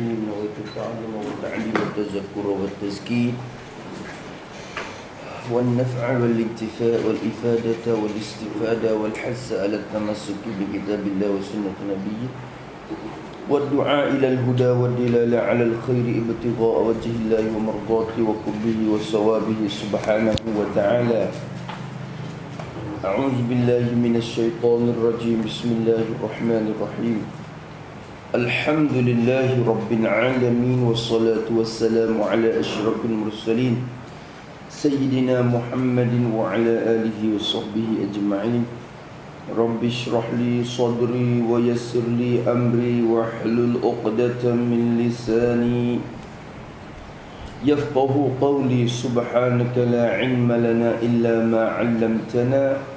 الرحيم نويت التعلم والتعليم والتذكر والتزكية والنفع والانتفاء والإفادة والاستفادة والحث على التمسك بكتاب الله وسنة نبيه والدعاء إلى الهدى والدلالة على الخير ابتغاء وجه الله ومرضاته وقربه وثوابه سبحانه وتعالى. أعوذ بالله من الشيطان الرجيم. بسم الله الرحمن الرحيم. الحمد لله رب العالمين والصلاة والسلام على أشرف المرسلين سيدنا محمد وعلى آله وصحبه أجمعين. رب اشرح لي صدري ويسر لي أمري واحلل عقدة من لساني يفقه قولي. سبحانك لا علم لنا إلا ما علمتنا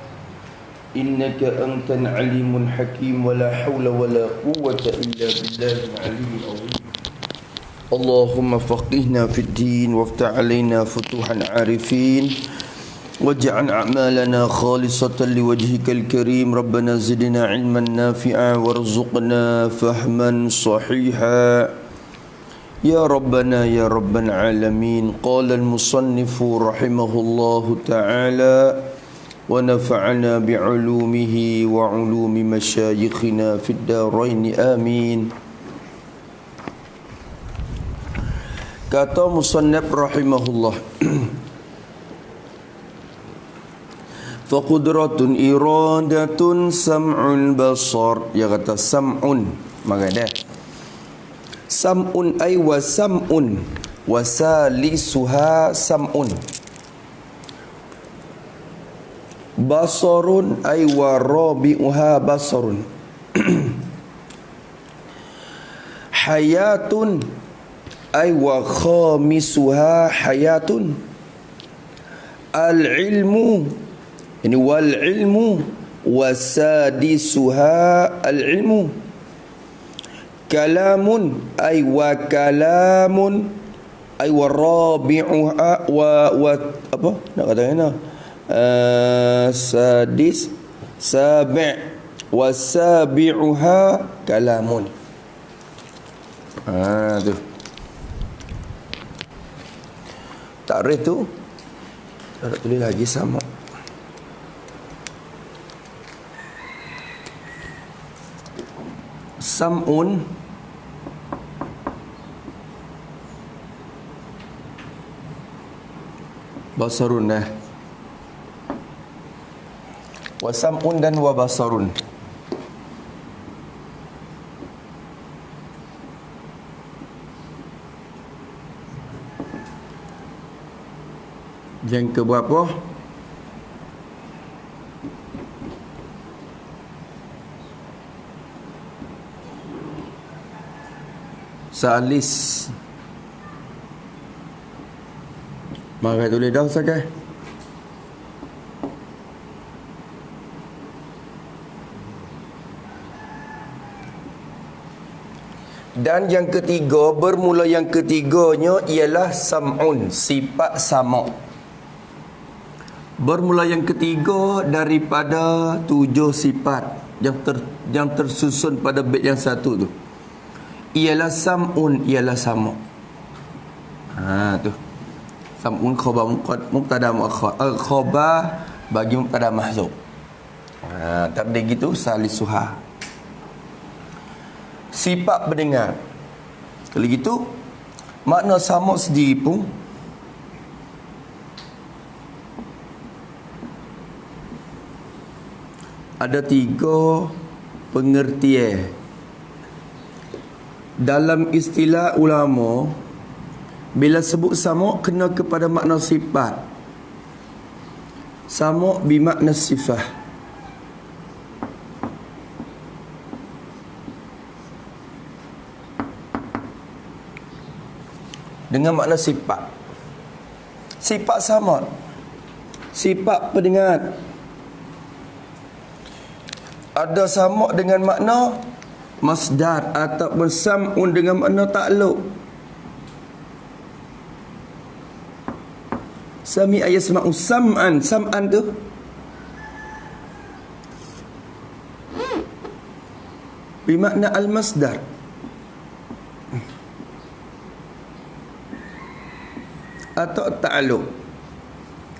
إنك أنت العليم الحكيم ولا حول ولا قوة إلا بالله العلي العظيم. اللهم فقهنا في الدين وافتح علينا فتوح العارفين واجعل أعمالنا خالصة لوجهك الكريم. ربنا زدنا علما نافعا وارزقنا فهما صحيحا يا ربنا يا رب العالمين. قال المصنف رحمه الله تعالى ونفعنا بعلومه وعلوم مشايخنا في الدارين آمين. Kata musannaf rahimahullah, faqudratun iradatun sam'ul basar. Dia kata sam'un, maka dah sam'un ay wa sam'un wa salisuha sam'un. Basarun ay wa rabi'uha basarun. Hayatun ay wa khamisuha hayatun. Al-ilmu, ini wal ilmu wa sadisuha al-ilmu. Kalamun ay wa kalamun ay wa rabi'uha wa apa nak kata ni? Sadis sabi' wa sabi'uha kalamun. Tu takrif tu tak tulis lagi sama. Sam'un basarun wa sam'un dan wa basarun. Yang ke berapa? Salis. Mari tulis dah saja. Dan yang ketiga, bermula yang ketiganya ialah sam'un, sifat sama'. Bermula yang ketiga daripada 7 sifat yang tersusun pada bait yang satu tu. Ialah sam'un, ialah sama'. Tu. Sam'un khabar mubtada muakhar. Al-khabar bagi mubtada mahzuf. Tak ada gitu salisuha. Sifat pendengar. Kalau gitu makna sama' sendiri pun ada 3 pengertian. Dalam istilah ulama, bila sebut sama' kena kepada makna sifat. Sama' bermakna sifah. Dengan makna sifat. Sifat sama', sifat pendengar. Ada sama' dengan makna masdar ataupun sam'un dengan makna ta'alluq. Sami'a yasma'u sam'an. Sam'an tu bermakna al-masdar. atau ta'alluq.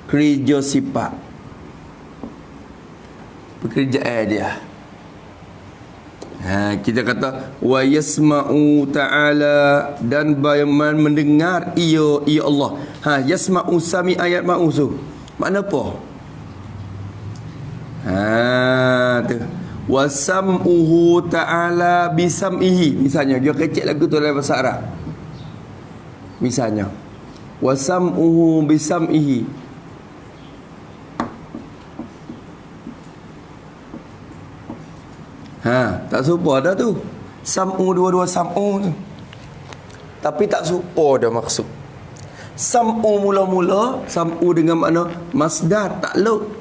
Kerja sifat, pekerjaan dia. Kita kata wa yasma'u ta'ala, dan bayaman mendengar ia Allah. Yasma'u sami ayat ma'u tu. Makna apa? Tu. Wa sam'uhu ta'ala bisam'ihi. Misalnya dia kecek lagu tu dalam bahasa Arab. Misalnya wa sam'uhu bisam'ihi. Tak serupa dah tu. Sam'u, dua-dua sam'u tu. Tapi tak serupa dah maksud. Sam'u mula-mula, sam'u dengan makna masdar, takluk.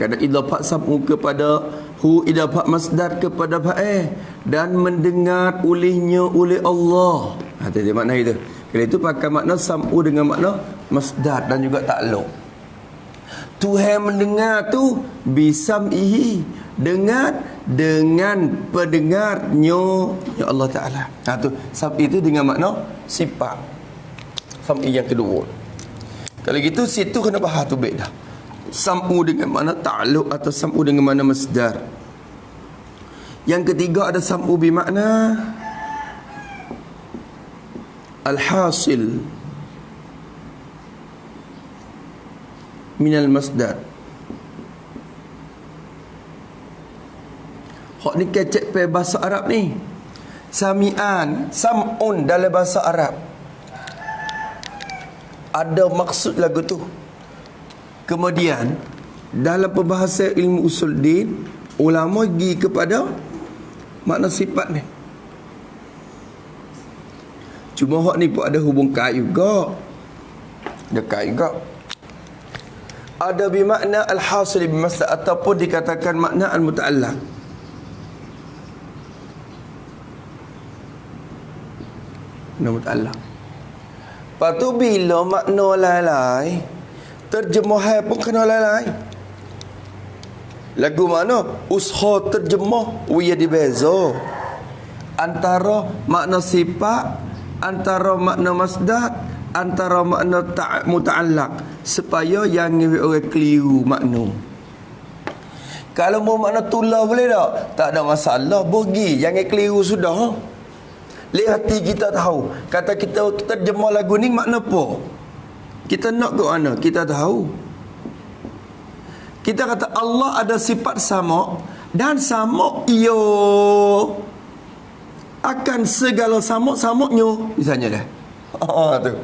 Kadang idafat sam'u kepada hu, idafat masdar kepada fa'il, dan mendengar olehnya oleh Allah. Tadi makna itu. Kalau itu pakai makna sam'u dengan makna masdar dan juga takluk. Tuhan mendengar tu bisam'ihi, dengan pendengarnya ya Allah Ta'ala. Tu sam'i itu dengan makna sifat. Sam'i yang kedua. Kalau gitu situ kena bahas tu baik dah. Sam'u dengan makna ta'alluq atau sam'u dengan makna masdar. Yang ketiga ada sam'u bermakna al-hasil minal masdar. Hak ni kecek pe bahasa Arab ni. Sami'an, sam'un dalam bahasa Arab ada maksud lagu tu. Kemudian dalam perbahasan ilmu usul din, ulama pergi kepada makna sifat ni. Cuma hak ni pun ada hubung kait juga. Dekat juga. Ada bermakna al-hasil bimasdar ataupun dikatakan makna al-muta'allaq. Nama Allah. Lepas tu bila makna lain-lain, terjemahan pun kena lain-lain. Lagu mana? Usaha terjemah dia dibeza. Antara makna sifat, antara makna masdar, antara makna muta'allaq, supaya yang orang keliru makna. Kalau mau makna tulah boleh tak? Tak ada masalah, bagi jangan keliru sudah. Lihat hati kita tahu. Kata kita terjemah lagu ni makna apa? Kita nak ke mana? Kita tahu. Kita kata Allah ada sifat sama, dan sama ia akan segala sama-samanya. Misalnya dah. Tu.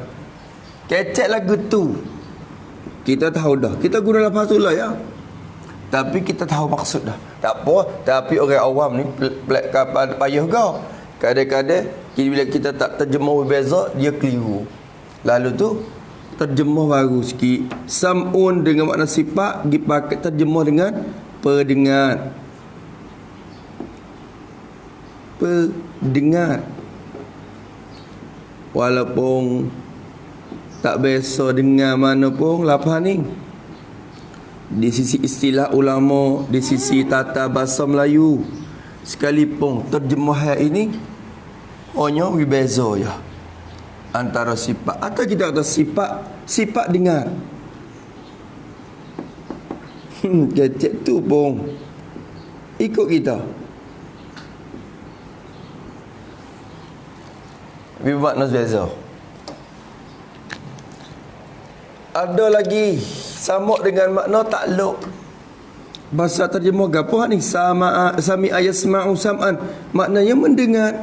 Kecek lagu tu. Kita tahu dah. Kita guna lafaz tu lah ya. Tapi kita tahu maksud dah. Tak apa. Tapi orang awam ni payah kau. Kadang-kadang bila kita tak terjemah berbeza, dia keliru. Lalu tu terjemah baru sikit. Sam'un dengan makna sifat dipakai terjemah dengan pendengar. Pendengar. Walaupun tak biasa dengar mana pun lafaz ni. Di sisi istilah ulama, di sisi tata bahasa Melayu, sekalipun terjemahan ini hanya berbeza ya antara sifat atau kita kata sifat dengar. Kecek tu pun ikut kita. Makna beza. Ada lagi sama dengan makna takluk. Bahasa terjemah gapo ni? Sami ayasma'u sam'an. Maknanya mendengar.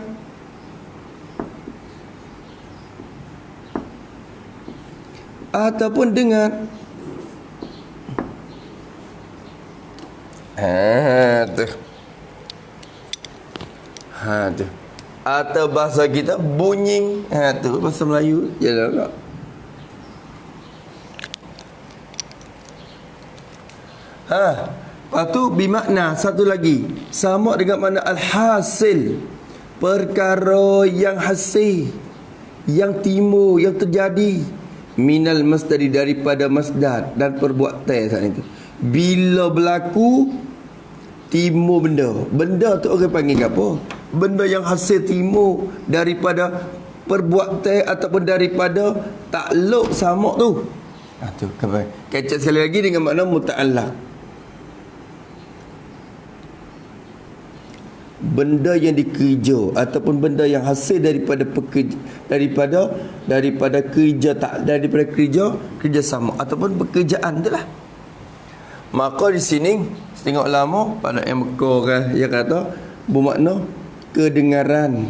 Ataupun dengar. Tu. Tu. Atau bahasa kita bunyi. Tu bahasa Melayu. Jalan tak? Lepas tu bermakna satu lagi. Sama dengan makna al-hasil. Perkara yang hasil, yang timbul, yang terjadi. Minal masdari, daripada masdar dan perbuatan saat itu. Bila berlaku timbul benda. Benda tu orang panggil apa? Benda yang hasil timbul daripada perbuatan ataupun daripada takluk sama tu. Tu kecek sekali lagi dengan makna muta'allaq. Benda yang dikerja ataupun benda yang hasil daripada pekerja, daripada kerja tak daripada kerja sama ataupun pekerjaan itulah. Maka di sini tengok lama pada yang Mekah yang kata bermakna kedengaran.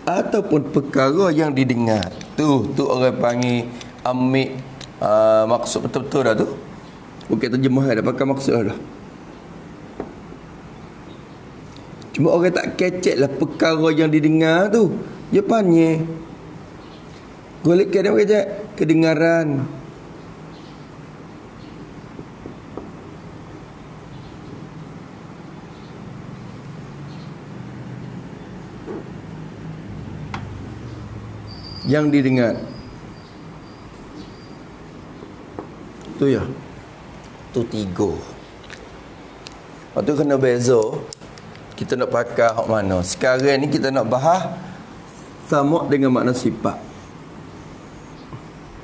Ataupun perkara yang didengar. Tu orang panggil ambil maksud betul-betul dah tu. Bukan terjemah dah, pakai maksud dah. Cuma orang tak kecek lah perkara yang didengar tu. Dia panggil golek dia kecek kedengaran. Yang didengar. Tu ya. Tu tiga. Lepas tu kena beza. Kita nak pakai hak mana. Sekarang ni kita nak bahas sama dengan makna sifat.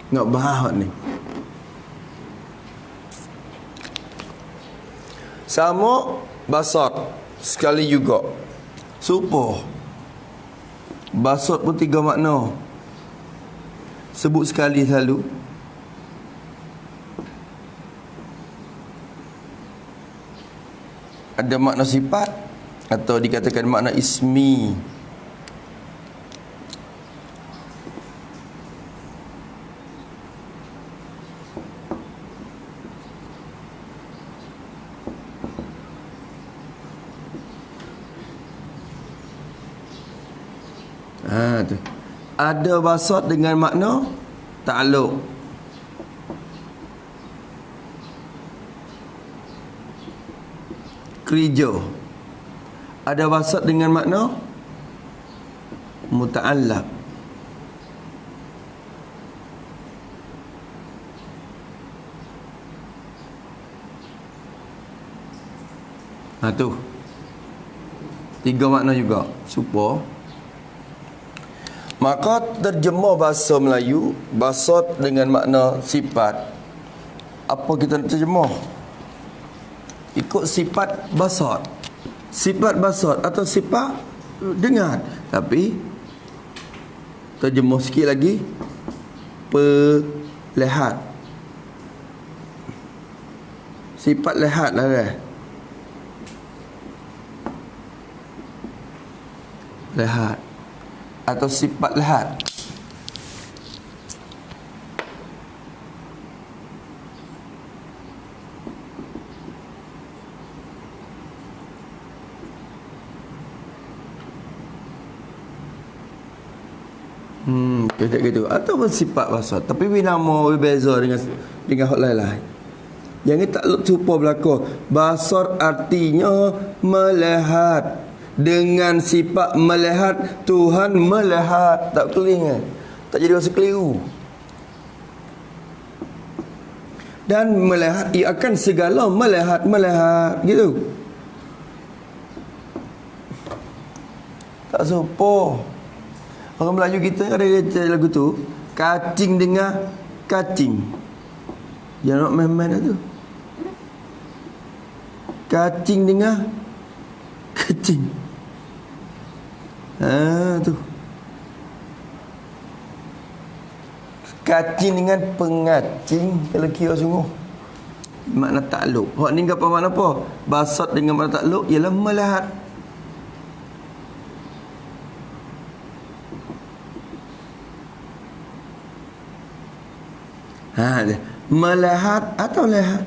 Nak bahas hak ni. Sama basat sekali juga. Supo. Basat pun tiga makna. Sebut sekali selalu. Ada makna sifat atau dikatakan makna ismi. Tu. Ada basat dengan makna ta'alluq. Kerja. Ada basat dengan makna muta'allaq. Tu. Tiga makna juga. Supaya maka terjemah bahasa Melayu basat dengan makna sifat. Apa kita nak terjemah? Ikut sifat basat. Sifat basat atau sifat dengar. Tapi terjemah sikit lagi perlihat. Sifat lihat lah kan. Lihat atau sifat lihat. Kata gitu. Ataupun sifat basat. Tapi nama berbeza dengan hak lain-lain. Yang ni tak lupa berlaku. Basar artinya melihat. Dengan sifat melihat, Tuhan melihat. Tak keliru. Tak jadi rasa keliru. Dan melihat, ia akan segala melihat gitu. Tak serupa. Orang Melayu kita ada lagu tu, kacing dengar kacing. Jangan nak main-main tu. Kacing dengar kacing. Tu. Kacing dengan pengacing kalau kira sungguh. Makna takluk. Hak ni apa makna apa? Basat dengan makna takluk ialah melihat. Melihat atau lihat.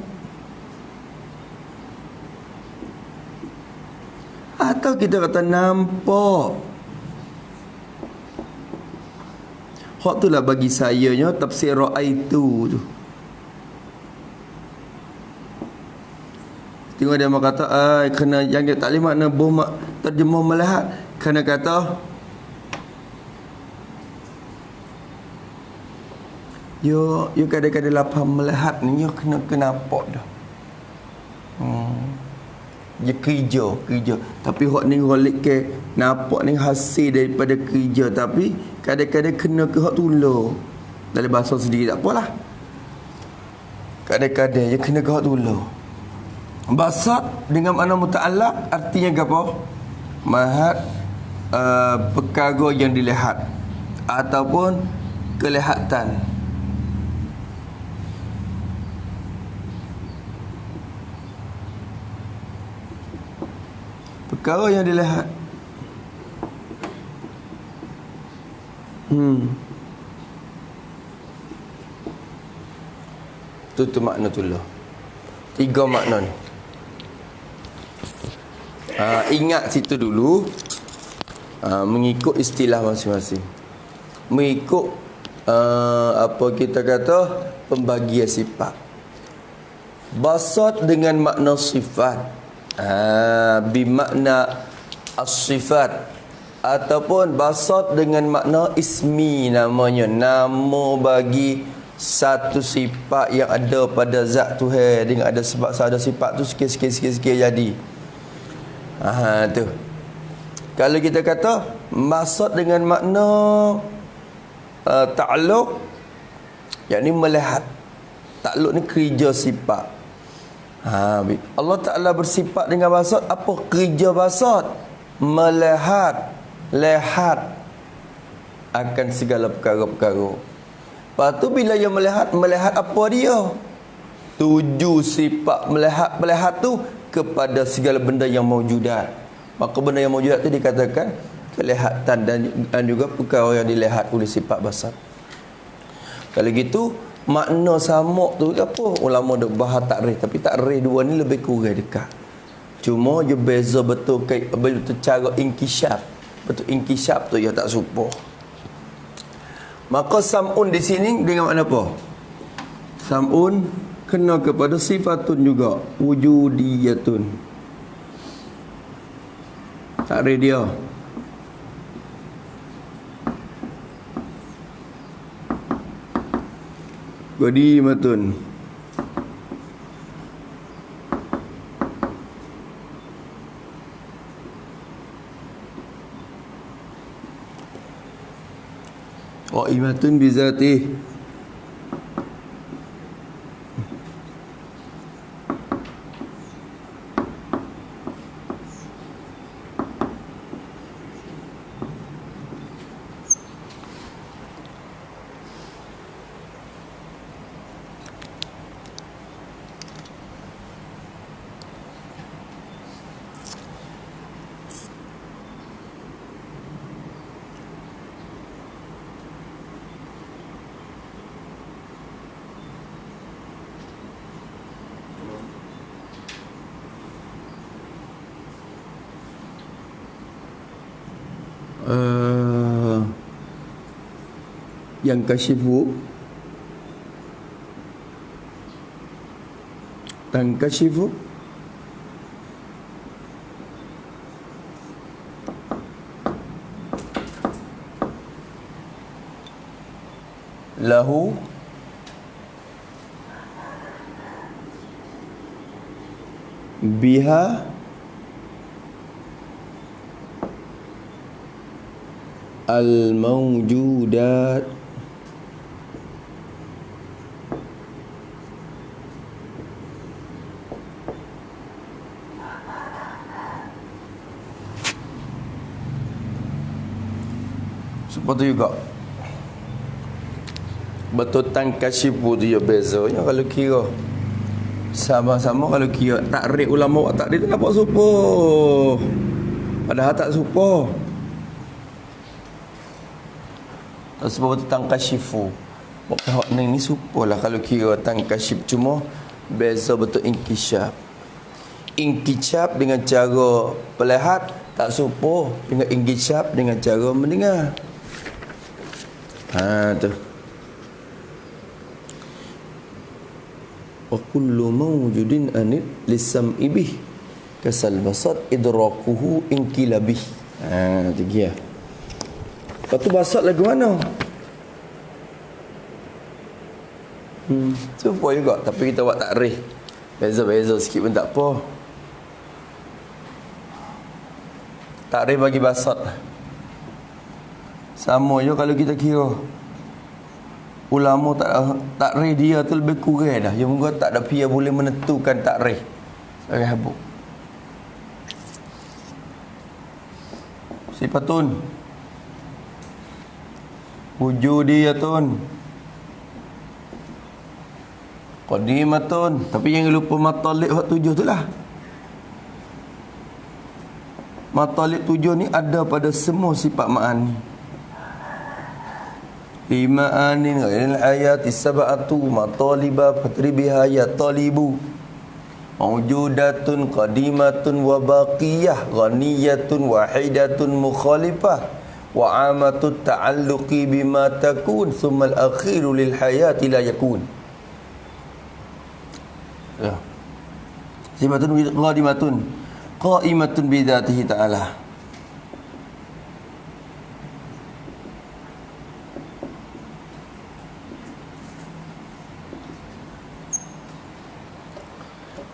Atau kita kata nampak. Hak tu lah bagi sayanya tafsir ra'aitu tu. Tengok dia kata kena yang dia tak boleh makna terjemah melihat. Kena kata Yo kadang-kadang lapang melihat ni yo kena nampak dah. Dia kerja. Tapi hak ni golik ke nampak ni hasil daripada kerja, tapi kadang-kadang kena ke hak tular. Dalam bahasa sendiri tak apalah. Kadang-kadang dia kena ke hak tular. Basat dengan makna muta'allaq artinya apa? Mahat perkara yang dilihat ataupun kelihatan. Perkara yang dilihat. Itu makna tulah. 3 makna ni. Ingat situ dulu. Mengikut istilah masing-masing. Mengikut apa kita kata pembagian sifat. Basat dengan makna sifat. Bimakna as-sifat, ataupun basat dengan makna ismi, namanya nama bagi satu sifat yang ada pada zat Tuhan. Dengan ada sebab ada sifat tu sikit jadi. Tu. Kalau kita kata basat dengan makna ta'alluq, yakni melihat. Ta'alluq ni kerja sifat. Allah Ta'ala bersifat dengan basat. Apa kerja basat? Melihat, lihat akan segala perkara-perkara. Lepas tu bila dia melihat apa dia? Tuju sifat melihat tu kepada segala benda yang maujudat. Maka benda yang maujudat tu dikatakan kelihatan dan juga perkara yang dilihat oleh sifat basat. Kalau gitu makna sama tu apa? Ulama duk bahas takrif, tapi takrif dua ni lebih kurang dekat. Cuma je beza betul cara inkishaf. Betul inkishaf tu dia tak serupa. Maka sam'un di sini dengan makna apa? Sam'un kena kepada sifatun juga, wujudiyatun. Takrif dia. Qadimatun. Qa'imatun bizatih. Yang kasyifu dan kasyifu lahu biha al-mawjudat seperti juga. Betul tankasyifu tu ya bezanya kalau kira sama-sama. Kalau kira takrif ulama buat takrif tu nampak serupa, padahal tak serupa. Tak serupa betul tankasyifu. Bukan hak ni serupalah kalau kira tankasyif, cuma beza betul inkishaf. Inkishaf dengan cara pelihat tak serupa dengan inkishaf dengan cara mendengar. Tu. Wa kullu mawjudin anid lisam'i bih kasal basat idrakuhu inkilabih. Tu dia. Lepas tu basat lagu mana? Serupa juga, tapi kita buat takrif beza-beza sikit pun tak apa. Takrif bagi basat. Sama je kalau kita kira ulama takrif dia tu lebih kurang dah. Yang moga tak ada pihak boleh menentukan takrif sebagai habuk. Sifatun wujudiyatun qadimatun. Tapi yang lupa matalib hak 7 tu lah. Matalib 7 ni ada pada semua sifat ma'ani. Fi ma'anin ghairil hayati sab'atu mataliba fatribiha ya talibu. Mawjudatun qadimatun wa baqiyah ghaniyatun wahidatun mukhalifah wa amatut ta'alluqi bima takun thumma al-akhiru lil hayati la yakun. Ya. Sifatun qadimatun qa'imatun bi dzatihi ta'ala.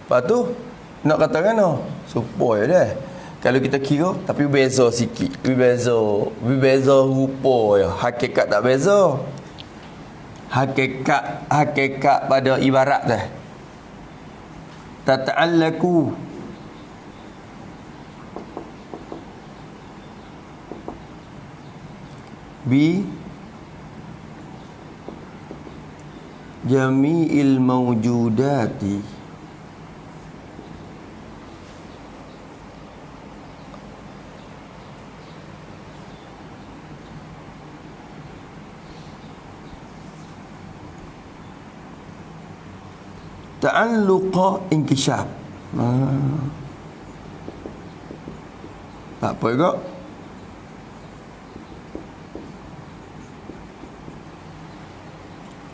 Lepas tu nak katakan supaya dah. Kalau kita kira tapi beza sikit. Beza rupa ya. Hakikat tak beza. Hakikat pada ibarat dah. Tata'allaku bi jami'il mawjudati ta'alluqa inkishaf. Tak apa juga.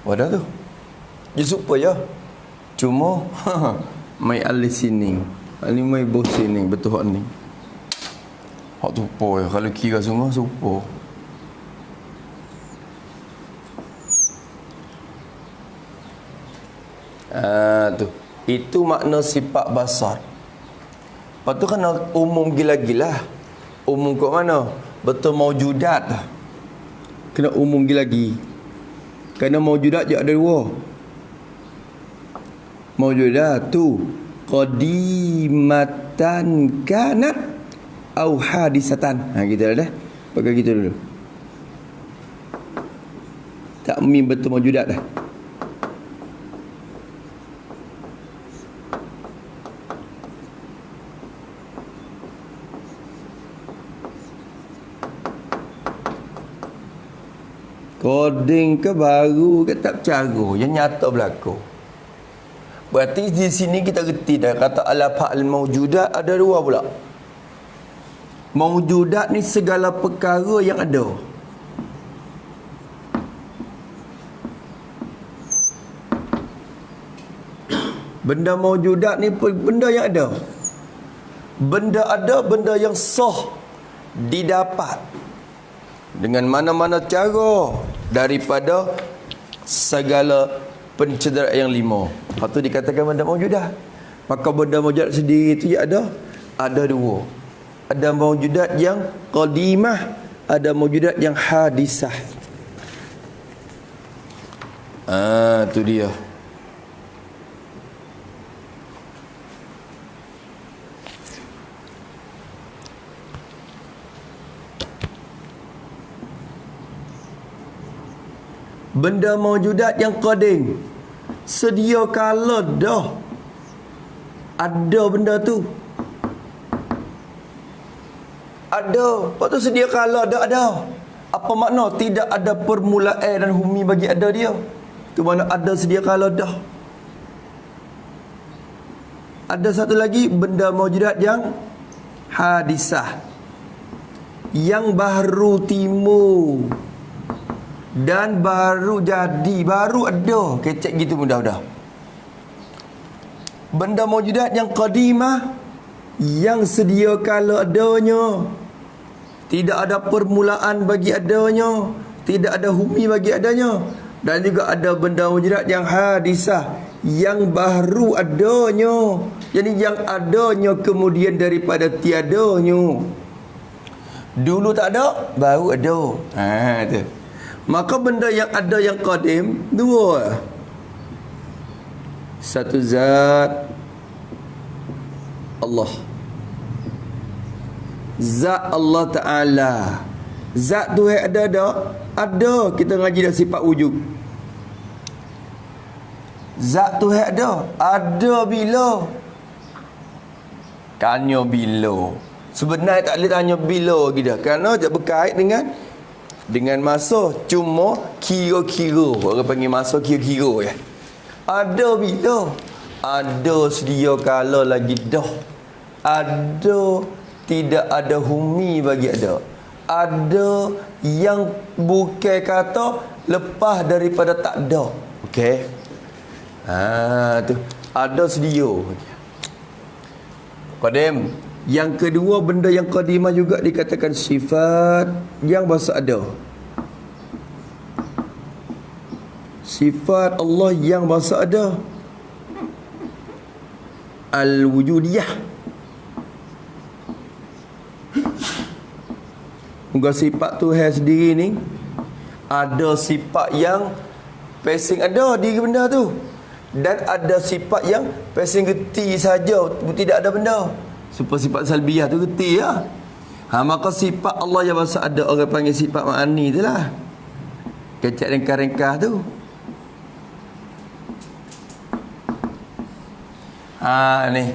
Wadah tu. Dia supaya cuma mai listening. Ani mai listening betul hak ni. Hak tu apa ya kalau kira semua supo. Tu. Itu makna sifat basar. Lepas tu kena umum gila-gila. Umum kat mana? Betul maujudat. Kena umum gila-gila. Kerana maujudat je ada dua. Maujudat tu qadimatan kanat au hadisatan. Kita dah. Pakai gitu dulu. Tak betul maujudat dah. Koding ke baru ke tak bercara, yang nyata berlaku. Berarti di sini kita reti dah kata al-af'al al-mawjudat ada dua pula. Mawjudat ni segala perkara yang ada. Benda mawjudat ni benda yang ada. Benda ada, benda yang sah didapat dengan mana-mana cara daripada segala pencederaan yang 5. Lepas tu dikatakan benda mawjudat. Maka benda mawjudat sendiri itu ada dua. Ada mawjudat yang qadimah, ada mawjudat yang hadisah. Tu dia. Benda mawjudat yang qadim sedia kala dah ada benda tu. Ada. Lepas tu sedia kala dah ada. Apa makna? Tidak ada permulaan dan humi bagi ada dia. Itu mana ada sedia kala dah. Ada satu lagi benda mawjudat yang hadisah, yang baru timbul dan baru jadi, baru ada, kecek gitu mudah-mudah. Benda mawjudat yang qadimah, yang sedia kala adanya, tidak ada permulaan bagi adanya, tidak ada humi bagi adanya. Dan juga ada benda mawjudat yang hadisah, yang baru adanya, jadi yang adanya kemudian daripada tiadanya. Dulu tak ada, baru ada. Tu. Maka benda yang ada yang qadim dua. Satu zat Allah. Zat Allah Ta'ala. Zat tu ada tak? Ada. Kita ngaji dah sifat wujud. Zat tu ada. Ada bila? Tanya bila. Sebenarnya tak boleh tanya bila kita. Kerana dia berkait dengan masa. Cuma kira-kira. Orang panggil masa kira-kira ya. Ada bila? Ada sedia kala lagi dah. Ada tidak ada humi bagi ada. Ada yang bukan kata lepas daripada tak ada. Okey. Tu. Ada sedia. Qadim. Yang kedua, benda yang qadimah juga dikatakan sifat yang bahasa ada. Sifat Allah yang bahasa ada. Al-wujudiyah. Muka sifat Tuhan sendiri ni ada sifat yang passing ada diri benda tu. Dan ada sifat yang passing geti saja, tidak ada benda. Sifat salbiyah tu geti lah. Maka sifat Allah yang bahasa ada, orang panggil sifat ma'ani tu lah. Kecek ringkas-ringkas tu. Ni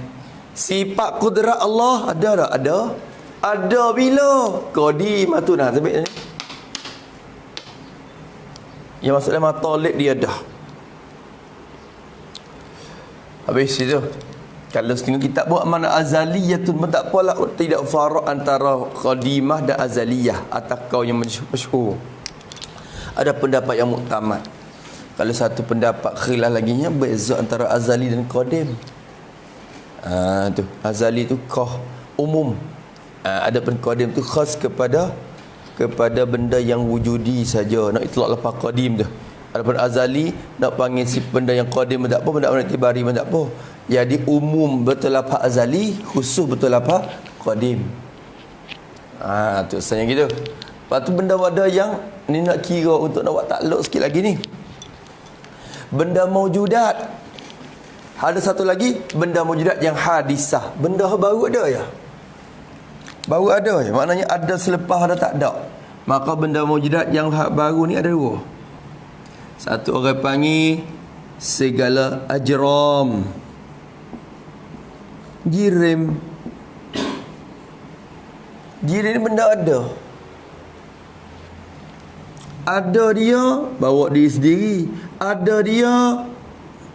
sifat kudrat Allah ada tak? Ada bila? Qadim tu dah sebut ni. Yang maksudnya matalik dia dah. Habis itu. Kalau setengah kitab buat mana azaliyah tu tak apalah, tidak farak antara qadimah dan azaliyah atau kau yang masyhur. Ada pendapat yang muktamad. Kalau satu pendapat khilaf laginya beza antara azali dan qadim. Tu azali tu kah umum. Adapun qadim tu khas kepada benda yang wujudi saja. Nak itlaq lafaz qadim tu. Adapun azali nak panggil si benda yang qadim tak apa, benda yang tibari tak apa. Jadi umum betul lafaz azali, khusus betul lafaz qadim. Tu sebenarnya gitu. Lepas tu benda ada yang ni nak kira untuk nak buat takluk sikit lagi ni. Benda maujudat. Ada satu lagi benda maujudat yang hadisah. Benda baru ada ya. Baru ada ya. Maknanya ada selepas ada tak ada. Maka benda maujudat yang baru ni ada dua. Satu orang panggil segala ajram. Jirim ni benda ada. Ada dia bawa diri sendiri. Ada dia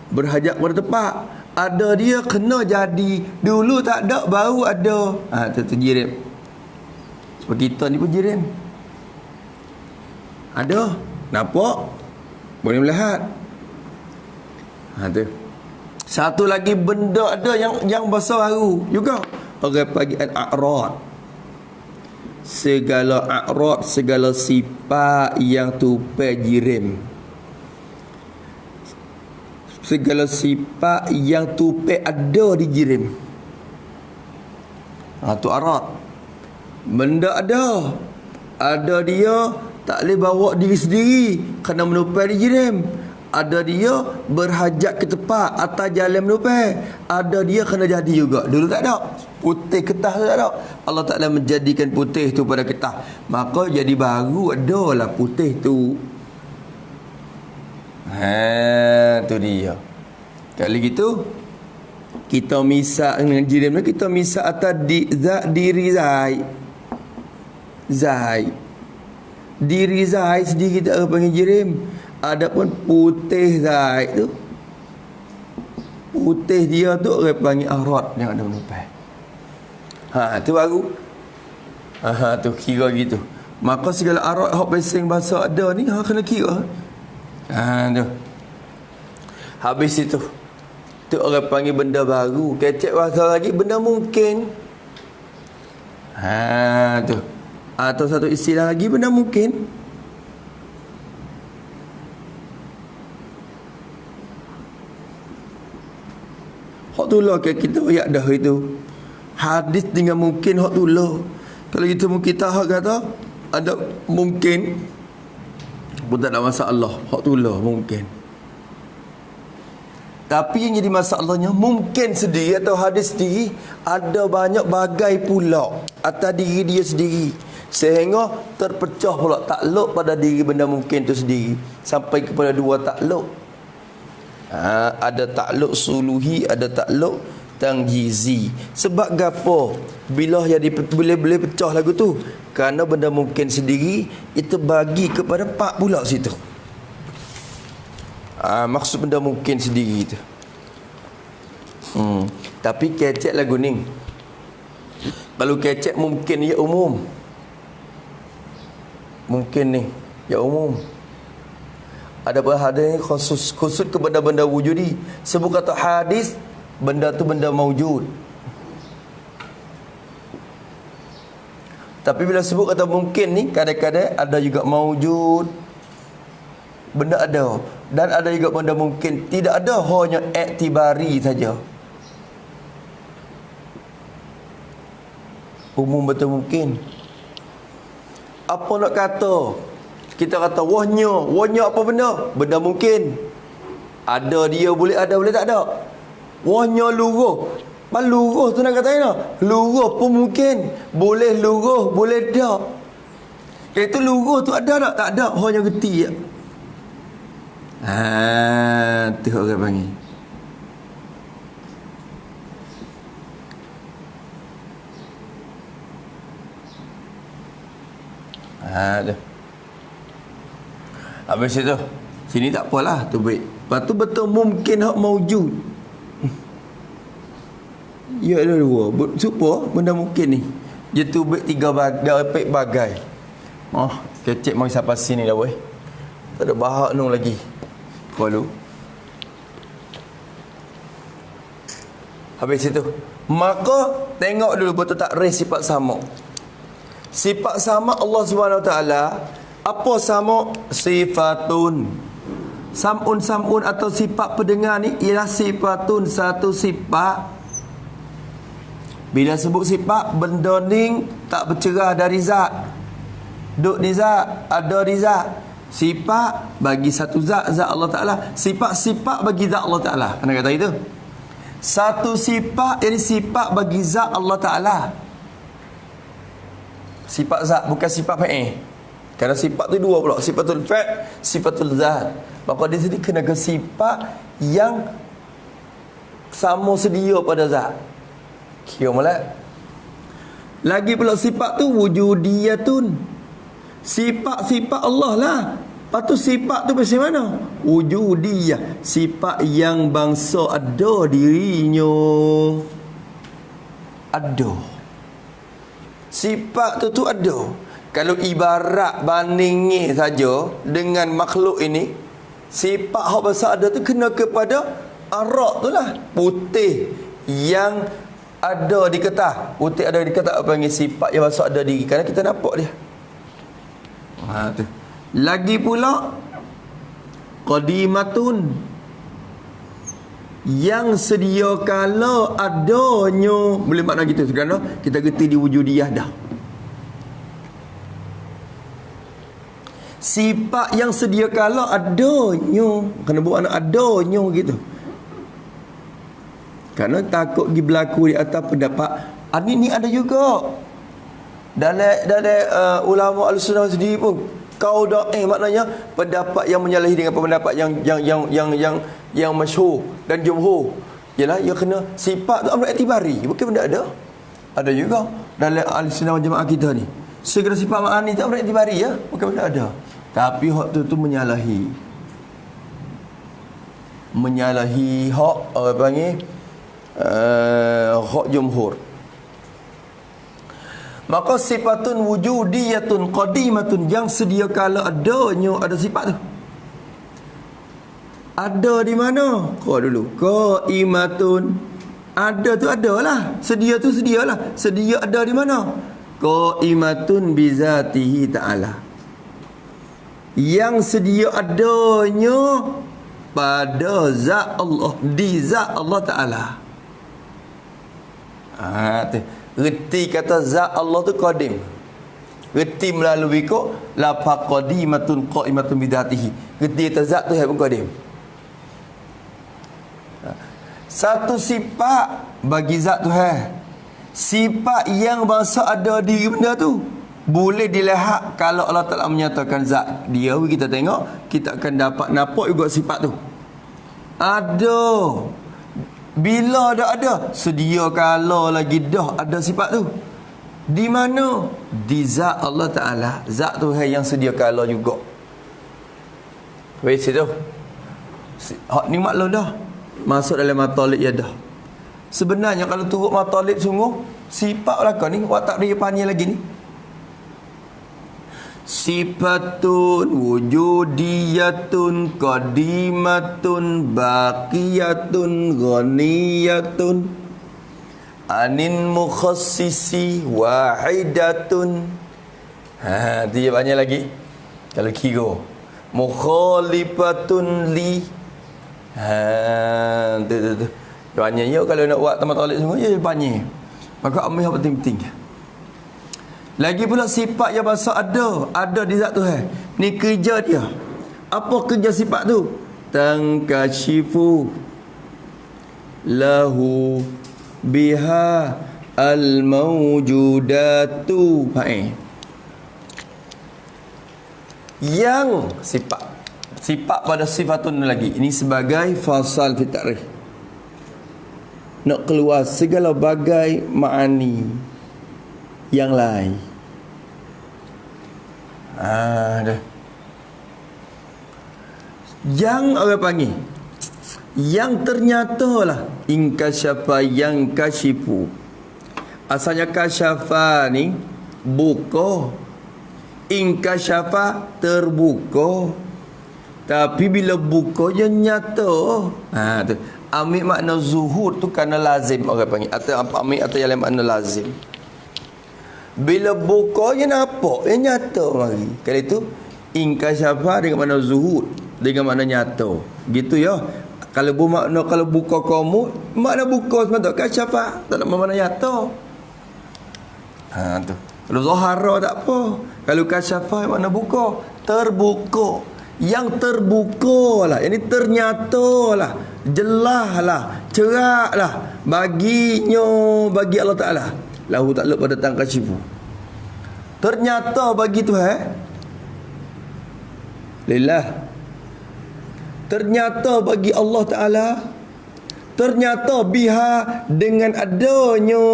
berhajat pada tempat. Ada dia kena jadi. Dulu tak ada, baru ada. Itu jirim. Seperti kita ni pun jirim. Ada. Nampak? Boleh melihat. Tu. Satu lagi benda ada yang bahasa baru juga. Orang panggil al-a'rad. Segala a'rad, segala sifat yang tupai jirim. Segala sifat yang tupai ada di jirim. Tu a'rad. Benda ada. Ada dia tak boleh bawa diri sendiri kerana menupai di jirim. Ada dia berhajat ke tempat atas jalan menupai. Ada dia kena jadi juga. Dulu tak ada. Putih ketah tu tak ada. Allah Ta'ala menjadikan putih tu pada ketah. Maka jadi baru adalah putih tu. Tu dia. Kalau gitu kita misal dengan jirim ni, kita misal atas diri Zaid. Diri Zaid sendiri kita panggil jirim. Adapun putih Zaid tu, putih dia tu orang panggil arad yang ada menupai. Tu baru. Tu kira gitu. Maka segala arad hak pesing bahasa ada ni kena kira. Tu. Habis itu. Tu orang panggil benda baru. Kecek bahasa lagi benda mungkin. Tu. Atau satu istilah lagi benda mungkin. Hak tu lah kita ayat dah itu. Hadis dengan mungkin hak tu lah. Kalau kita mungkin tahu kata ada mungkin pun tak ada masalah. Hak tu lah mungkin. Tapi yang jadi masalahnya mungkin sendiri atau hadis sendiri ada banyak bagai pula atas diri dia sendiri, sehingga terpecah pula takluk pada diri benda mungkin tu sendiri sampai kepada dua takluk. Ada takluk suluhi, ada takluk tangjizi. Sebab gapo bila jadi boleh pecah lagu tu? Kerana benda mungkin sendiri itu bagi kepada pak pula situ. Maksud benda mungkin sendiri tu. Tapi kecek lagu ni. Kalau kecek mungkin ya umum. Mungkin ni ya umum. Ada hadis khusus kepada benda wujudi. Sebut kata hadis, benda tu benda maujud. Tapi bila sebut kata mungkin ni, kadang-kadang ada juga maujud, benda ada, dan ada juga benda mungkin tidak ada, hanya iktibari saja. Umum betul mungkin. Apa nak kata? Kita kata wahnya apa benda? Benda mungkin. Ada dia boleh ada, boleh tak ada. Wahnya luruh. Luruh tu nak kata apa? Luruh pun mungkin. Boleh luruh, boleh tak. Itu luruh tu ada tak? Tak ada. Hanya geti je. Tu orang panggil. Dah. Habis itu sini tak apalah tu baik. Lepas tu betul mungkin hak maujud. Ya ada dua. Supaya benda mungkin ni dia tu baik tiga bagai. Kecek mai sampai sini dah boy. Tak ada bahak nung lagi. Walu. Habis itu maka tengok dulu betul tak res sifat sama. Sifat sama Allah Subhanahu Wa Taala. Apa sama? Sifatun. Samun atau sifat pendengar ni ialah sifatun, satu sifat. Bila sebut sifat, benda ni tak bercerah dari zat. Duk di zat, ada di zat. Sifat bagi satu zat, zat Allah Ta'ala. Sifat-sifat bagi zat Allah Ta'ala. Anda kata itu? Satu sifat, jadi sifat bagi zat Allah Ta'ala. Sifat zat, bukan sifat fa'il. Kerana sifat tu dua pula, sifatul fa', sifatul zat. Maka di sini kena ke sifat yang sama sedia pada zat. Kira molek. Lagi pula sifat tu wujudiyatun. Sifat-sifat Allah lah. Lepas tu sifat tu macam mana? Wujudiyah, sifat yang bangsa ada dirinya. Ada. Sifat tu ada. Kalau ibarat bandingnya saja dengan makhluk ini, sifat hak besar ada tu kena kepada arak tu lah. Putih yang ada di ketah. Putih ada di ketah panggil sifat yang besar ada diri. Kerana kita nampak dia. Tu. Lagi pula qadimatun, yang sedia kala adanya. Boleh makna gitu kerana kita gerti di wujudiyah dah. Sifat yang sedia kala adanya. Kena buat anak adanya gitu. Kerana takut pergi berlaku di atas pendapat. Ni ada juga. Dalam ulama al-sunnah sendiri pun kau dah maknanya pendapat yang menyalahi dengan pendapat yang masyhur dan jumhur. Yalah, ia kena sifat tu ambil iktibari, bukan benda ada. Ada juga dalam al-sunnah wal jamaah kita ni. Segala sifat ma'ani tu ambil iktibari ya, bukan benda ada. Tapi hak tu menyalahi. Menyalahi hak orang panggil hak jumhur. Maka sifatun wujudiyatun qadimatun, yang sedia kala adanya, ada sifat tu. Ada di mana? Kau dulu. Qaimatun. Ada tu adalah. Sedia tu sedialah. Sedia ada di mana? Qaimatun bizatihi ta'ala. Yang sedia adanya pada zat Allah, di zat Allah Ta'ala. Reti kata zat Allah tu qadim. Reti melalui kok lafaz qadimatun qaimatun bidatihi. Reti kata zat tu pun qadim. Satu sifat bagi zat tu sifat yang bangsa ada di benda tu boleh dilihat. Kalau Allah Ta'ala menyatakan zat dia, kita tengok, kita akan dapat nampak juga sifat tu ada. Bila ada sedia kala lagi dah ada sifat tu. Di mana? Di zat Allah Ta'ala. Zat tu yang sedia kala juga. Wei situ. Hak ni maklum dah. Masuk dalam matalik ya dah. Sebenarnya kalau turut matalik sungguh, sifat belakang ni awak tak boleh panggil lagi ni. Sifatun wujudiyatun qadimatun baqiyatun ghaniyatun anin mukhassisi wahidatun. Dia banyak lagi. Kalau kira mukhalifatun li. Tu. Banyak ya kalau nak buat tamat talik semua ya banyak. Maka ambil yang penting-penting. Lagi pula sifat yang bahasa ada di zat tu ni kerja dia. Apa kerja sifat tu? Tangkashifu lahu biha al-mawjudatu. Yang sifat pada sifatun lagi. Ini sebagai fasal fi ta'rif. Nak keluar segala bagai ma'ani yang lain. Dah. Yang orang panggil yang ternyata lah inkasyafa yang kasyifu. Asalnya kasyafa ni buka, inkasyafa terbuka. Tapi bila buka dia nyata. Tu ambil makna zuhur tu kerana lazim orang panggil, atau ambil atau yang lain makna lazim. Bila buka dia nampak, dia nyata mari. Kali itu inkasyafa dengan makna zuhur, dengan makna nyata. Gitu ya. Kalau bermakna kalau buka kamu, makna buka semata kasyafa, tak nak makna nyata. Tu. Kalau zahara tak apa. Kalau kasyafa makna buka, terbuka. Yang terbuka lah, yang ini ternyata lah, jelas lah, cerak lah baginya, bagi Allah Ta'ala. Lahu ta'ala pada tangkasyifu. Ternyata bagi Tuhan lillah. Ternyata bagi Allah Ta'ala. Ternyata biha dengan adanya.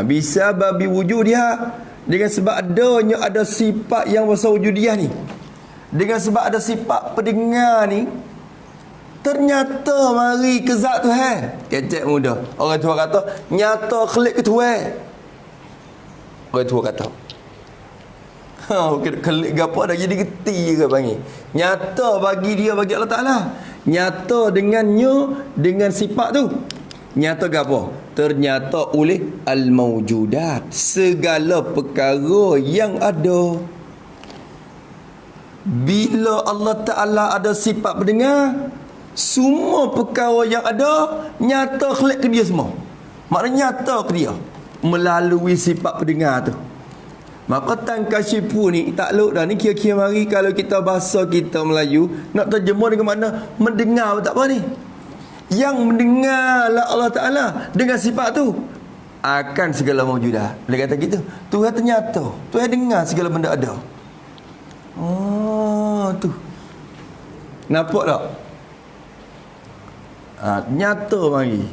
Bisa babi wujud dia. Dengan sebab adanya ada sifat yang bahasa wujudiah ni. Dengan sebab ada sifat pendengar ni. Ternyata mari ke zat Tuhan. Kecek muda. Orang tua kata nyata klik ke Tuhan. Orang tua kata klik ke apa dah jadi geti ke panggil. Nyata bagi dia, bagi Allah Ta'ala. Nyata dengannya, dengan sifat tu. Nyata ke apa? Ternyata oleh al-mawjudat, segala perkara yang ada. Bila Allah Ta'ala ada sifat pendengar, semua perkara yang ada nyata klik ke dia semua. Maknanya nyata ke dia melalui sifat pendengar tu. Maka tangkasyifu ni takluk dah ni, kira-kira mari kalau kita bahasa kita Melayu nak terjemah dengan makna mendengar, tak apa ni. Yang mendengarlah Allah Ta'ala dengan sifat tu akan segala mawjudah. Dia kata gitu. Tuhan ternyata, Tuhan dengar segala benda ada. Tu nampak tak? Nyata mari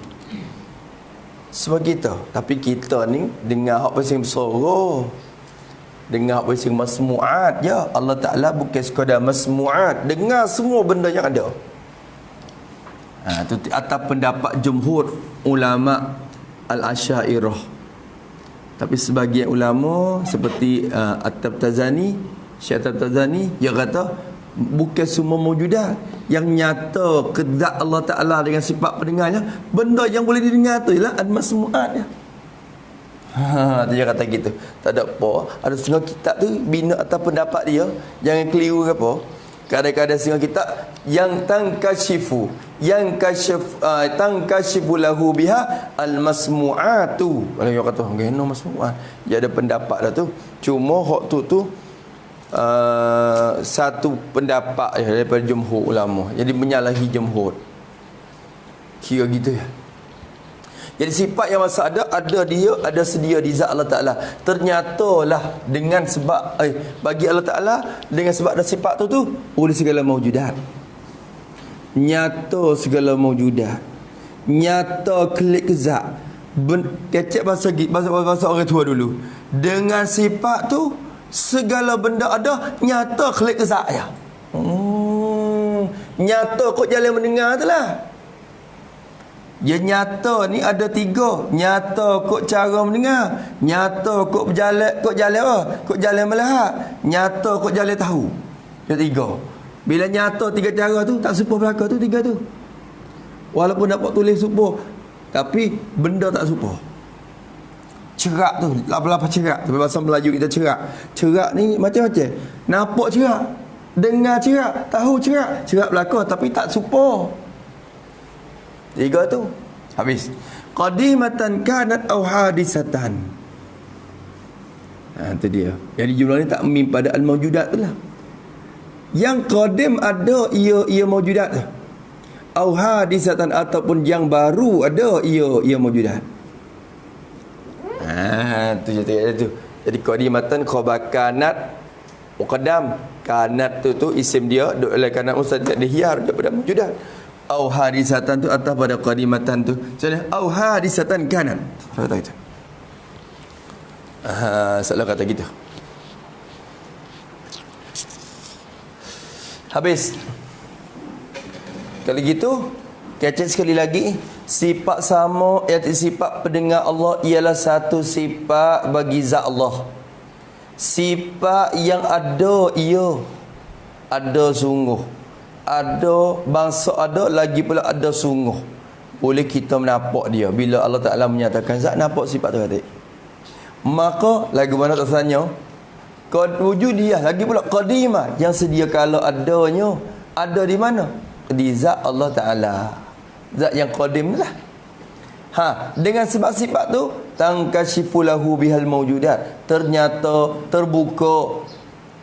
sebab kita. Tapi kita ni dengar hak pasal bersuara, dengar hak pasal masmu'at je. Allah Ta'ala bukan sekadar masmu'at, dengar semua benda yang ada. Itu atas pendapat jumhur ulama al-Asy'ariyah. Tapi sebagian ulama seperti At-Tabtazani, Syekh At-Tabtazani, dia kata bukan semua mawjudat yang nyata ke zat Allah Ta'ala dengan sifat pendengarnya. Benda yang boleh didengar tu ialah al-masmu'at dia. Dia kata gitu. Tak ada apa. Ada setengah kitab tu bina atas pendapat dia. Jangan keliru ke apa. Kadang-kadang setengah kitab yang tangkashifu, tangkashifu lahu biha al-masmu'atu. Kalau dia kata geno masmu'at, dia ada pendapat dah tu. Cuma hak tu satu pendapat daripada jumhur ulama. Jadi menyalahi jumhur. Kira gitu ya. Jadi sifat yang masa ada dia, ada sedia di zat Allah Ta'ala. Ternyatalah dengan sebab bagi Allah Ta'ala, dengan sebab ada sifat tu oleh segala mawjudat. Nyata segala mawjudat. Nyata klik zat. Kecek bahasa orang tua dulu. Dengan sifat tu segala benda ada, nyata klik zat ya. Nyata kot jalan mendengar tu lah. Ya nyata ni ada tiga. Nyata kok cara mendengar, nyata kok berjalan, kok jalan apa? Kok jalan melihat, nyata kok jalan tahu. Yang tiga. Bila nyata tiga cara tu, tak serupa belaka tu tiga tu. Walaupun dapat tulis serupa, tapi benda tak serupa. Cerak tu, apa-apa cerak. Tapi bahasa Melayu kita cerak. Cerak ni macam-macam. Nampak cerak, dengar cerak, tahu cerak. Cerak belaka tapi tak serupa. Tiga tu habis. Qadimatan kanat aw hadisatan. Itu dia. Jadi jumlah ni tak mim pada al-mawjudat tu lah. Yang qadim ada ia mawjudat tu. Aw hadisatan ataupun yang baru ada ia mawjudat. Tu tu. Jadi qadimatan khabar kanat muqaddam. Kanat tu isim dia duk oleh kanat mustaqil dihiyar daripada mawjudat. Au hadisatan tu atas pada qadimatan tu. Jadi au hadisatan kanan. Kata gitu. Salah kata gitu. Habis. Kalau gitu, kecek sekali lagi, sifat sama iaitu sifat pendengar Allah ialah satu sifat bagi zat Allah. Sifat yang ada ada sungguh. Ada bangsa ada, lagi pula ada sungguh. Boleh kita menampak dia. Bila Allah Ta'ala menyatakan zat, nampak sifat tu kata. Maka lagu mana tak tanya, wujud dia lagi pula qadimah, yang sedia kala adanya. Ada di mana? Di zat Allah Ta'ala, zat yang qadim lah. Dengan sebab sifat tu tangkashifu lahu bihal mawjudat, ternyata terbuka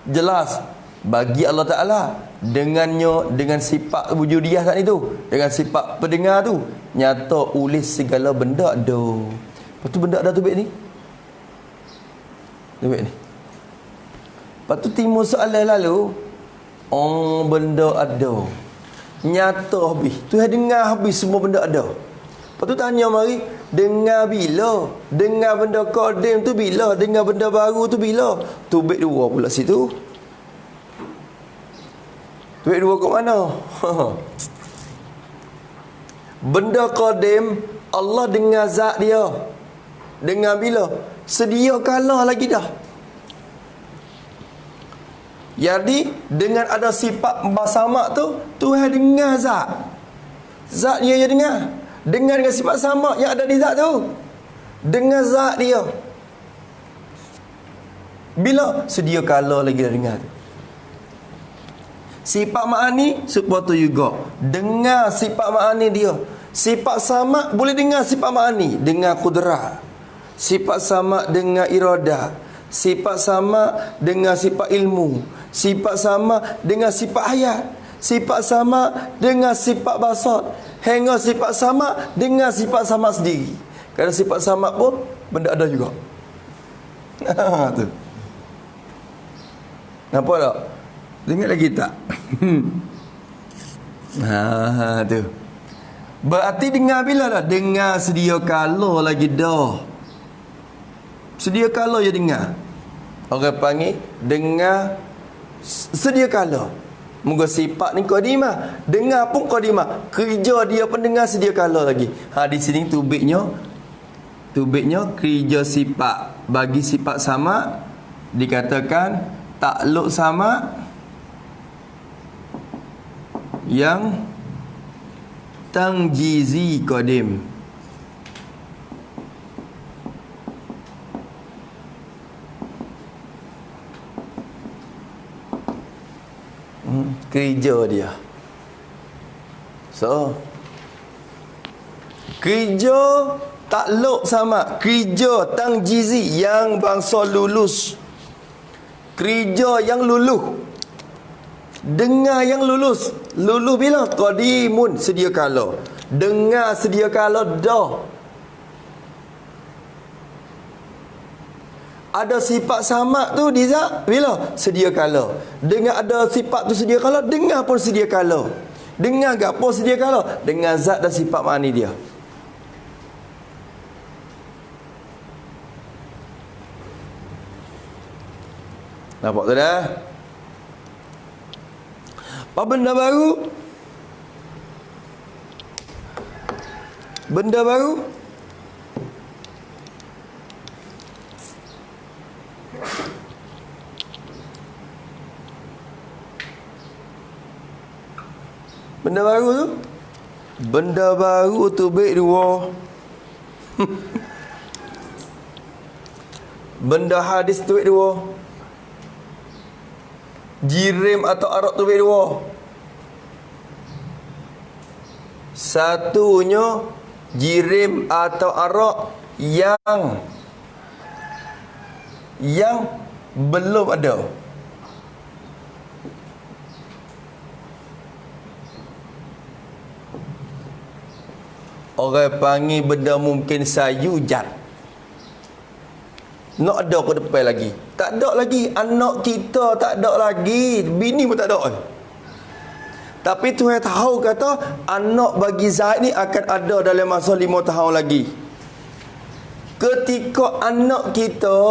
jelas bagi Allah Ta'ala dengannya, dengan sifat wujudiah saat itu, dengan sifat pendengar tu, nyata oleh segala benda ada. Lepas tu benda ada tu baik ni, baik ni. Lepas tu timbul soalan lalu, benda ada, nyata habis, tu dengar habis semua benda ada. Lepas tu tanya mari, dengar bila? Dengar benda qadim tu bila? Dengar benda baru tu bila? Tu baik dua pula situ. Duit dua kat mana? Benda qadim, Allah dengar zat dia. Dengar bila? Sedia kala lagi dah. Jadi dengan ada sifat basamak tu, Tuhan dengar zat. Zat dia dengar. Dengar dengan sifat sama yang ada di zat tu. Dengar zat dia. Bila? Sedia kala lagi dah dengar tu. Sifat ma'ani seperti juga. Dengar sifat ma'ani dia. Sifat sama boleh dengar sifat ma'ani, dengar kudrah. Sifat sama dengar iradah. Sifat sama dengar sifat ilmu. Sifat sama dengar sifat hayat. Sifat sama dengar sifat basar. Hingga sifat sama dengar sifat sama sendiri. Kerana sifat sama pun benda ada juga. Tu. Nampak tak? Dengar lagi tak? Tu. Berarti dengar bila dah? Dengar sedia kala lagi dah. Sedia kala je dengar. Orang panggil dengar sedia kala. Moga sifat ni qadimah. Dengar pun qadimah. Kerja dia pun dengar sedia kala lagi. Di sini tubiknya kerja sifat. Bagi sifat sama dikatakan takluk sama yang tangjizi qadim. Kerja dia. So, kerja takluk sama kerja tangjizi yang bangsa lulus. Kerja yang luluh. Dengar yang lulus. Luluh bila? Qadimun, sedia kala. Dengar sedia kala dah. Ada sifat samak tu Diza bila? Sedia kala. Dengar ada sifat tu sedia kala, dengar pun sedia kala. Dengar gapo sedia kala? Dengar zat dan sifat ma'ani dia. Nampak tu dah? Apa benda baru? Benda baru? Benda baru tu? Benda baru tu baik dua. Benda hadis tu baik dua. Jirim atau arak tu baik dua. Satunya jirim atau arak yang belum ada. Orang panggil benda mungkin sayujat. Nak ada ke depan lagi? Tak ada lagi. Anak kita tak ada lagi. Bini pun tak ada. Tapi Tuhan tahu kata anak bagi Zaid ni akan ada dalam masa 5 tahun lagi. Ketika anak kita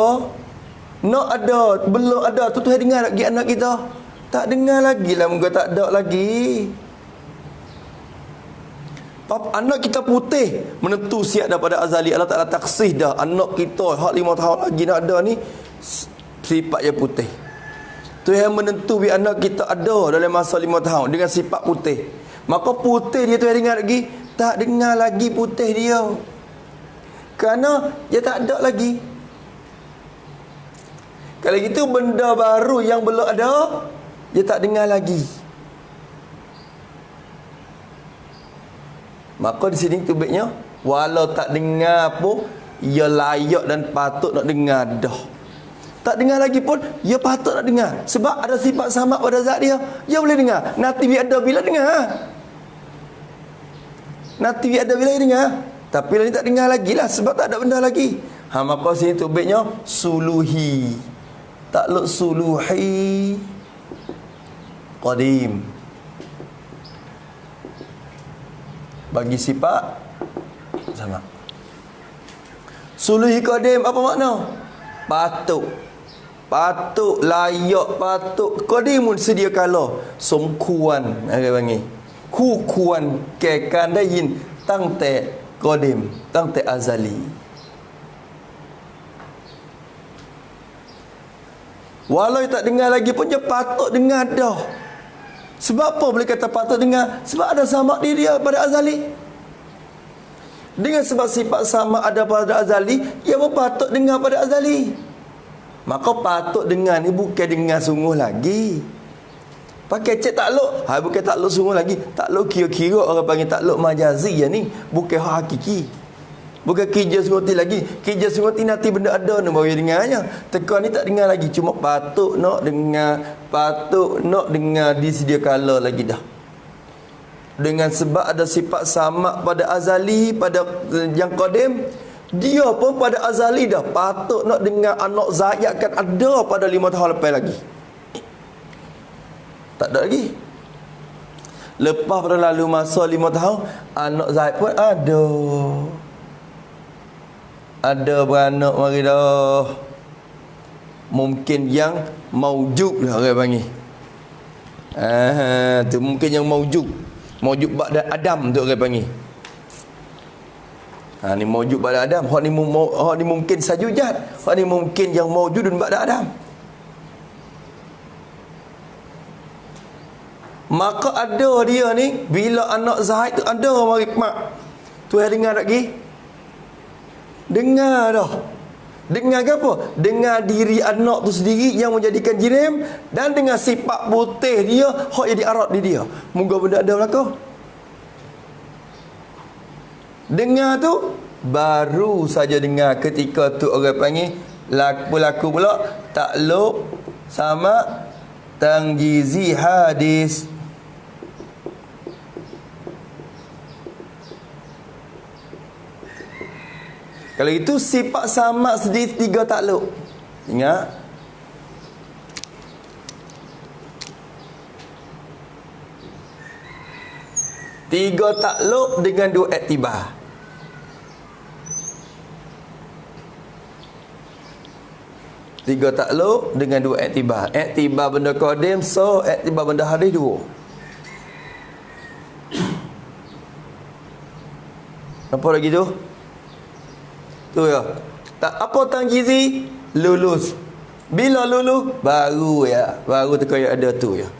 nak ada, belum ada tu Tuhan dengar lagi anak kita. Tak dengar lagi lah, moga tak ada lagi. Anak kita putih menentu siap daripada azali. Allah Ta'ala taksih dah anak kita hak 5 tahun lagi nak ada ni sifat yang putih. Tuhan menentu biar anak kita ada dalam masa 5 tahun dengan sifat putih. Maka putih dia Tuhan dengar lagi, tak dengar lagi putih dia. Kerana dia tak ada lagi. Kalau gitu benda baru yang belum ada, dia tak dengar lagi. Maka di sini tu baiknya, walau tak dengar pun, ia layak dan patut nak dengar dah. Tak dengar lagi pun, ia patut nak dengar. Sebab ada sifat sama pada zat dia, ia boleh dengar. Nanti biar ada bila dengar. Nanti biar ada bila dengar. Tapi dia tak dengar lagi lah, sebab tak ada benda lagi. Maka sini tu baiknya, suluhi. Takluk suluhi. Qadim. Bagi sifat sama. Suluhi qadim apa makna? Patut. Patut, layak, patut. Qadimun sedia kala. Songkuan, orang panggil. Kukuan kekan da yin tang te qadim, tang te azali. Walau tak dengar lagi pun dia patut dengar dah. Sebab apa boleh kata patut dengar? Sebab ada sama di dia pada azali. Dengan sebab sifat sama ada pada azali, ia pun patut dengar pada azali. Maka patut dengar ni bukan dengar sungguh lagi. Pakai cek takluk. Bukan takluk sungguh lagi. Takluk kira-kira orang panggil takluk majazi ya ni. Bukan hak hakiki. Bukan kerja sungguh lagi. Kerja sungguh nanti benda ada ni baru dengarnya. Teka ni tak dengar lagi. Cuma patut nak dengar. Patut nak dengar di sedia kala lagi dah. Dengan sebab ada sifat sama pada azali, pada yang qadim. Dia pun pada azali dah. Patut nak dengar anak Zaid akan ada pada 5 tahun lepas lagi. Tak ada lagi. Lepas pada lalu masa 5 tahun, anak Zaid pun ada. Ada beranak mari dah. Mungkin yang maujud lah orang panggil. Tu mungkin yang maujud. Maujud ba'da Adam tu orang panggil. Ni maujud ba'da Adam. Hak ni mungkin sajujat. Hak ni mungkin yang maujudun ba'da Adam. Maka ada dia ni, bila anak Zaid tu ada mari mak. Tu yang dengar lagi. Dengar dah. Dengan apa? Dengan diri anak tu sendiri yang menjadikan jirim, dan dengan sifat putih dia hak jadi arat di dia. Moga benda ada belaka. Dengar tu baru saja dengar ketika tu orang panggil laku pula takluk sama tangjizi hadis. Kalau itu sifat sama sendiri 3 takluk. Ingat. Tiga takluk dengan 2 iktibar. Tiga takluk dengan 2 iktibar. Iktibar benda qadim, so iktibar benda hadis 2. Apa lagi tu? Tu ya. Tak apa tangjizi, lulus. Bila lulus baru tu kaya ada tu ya.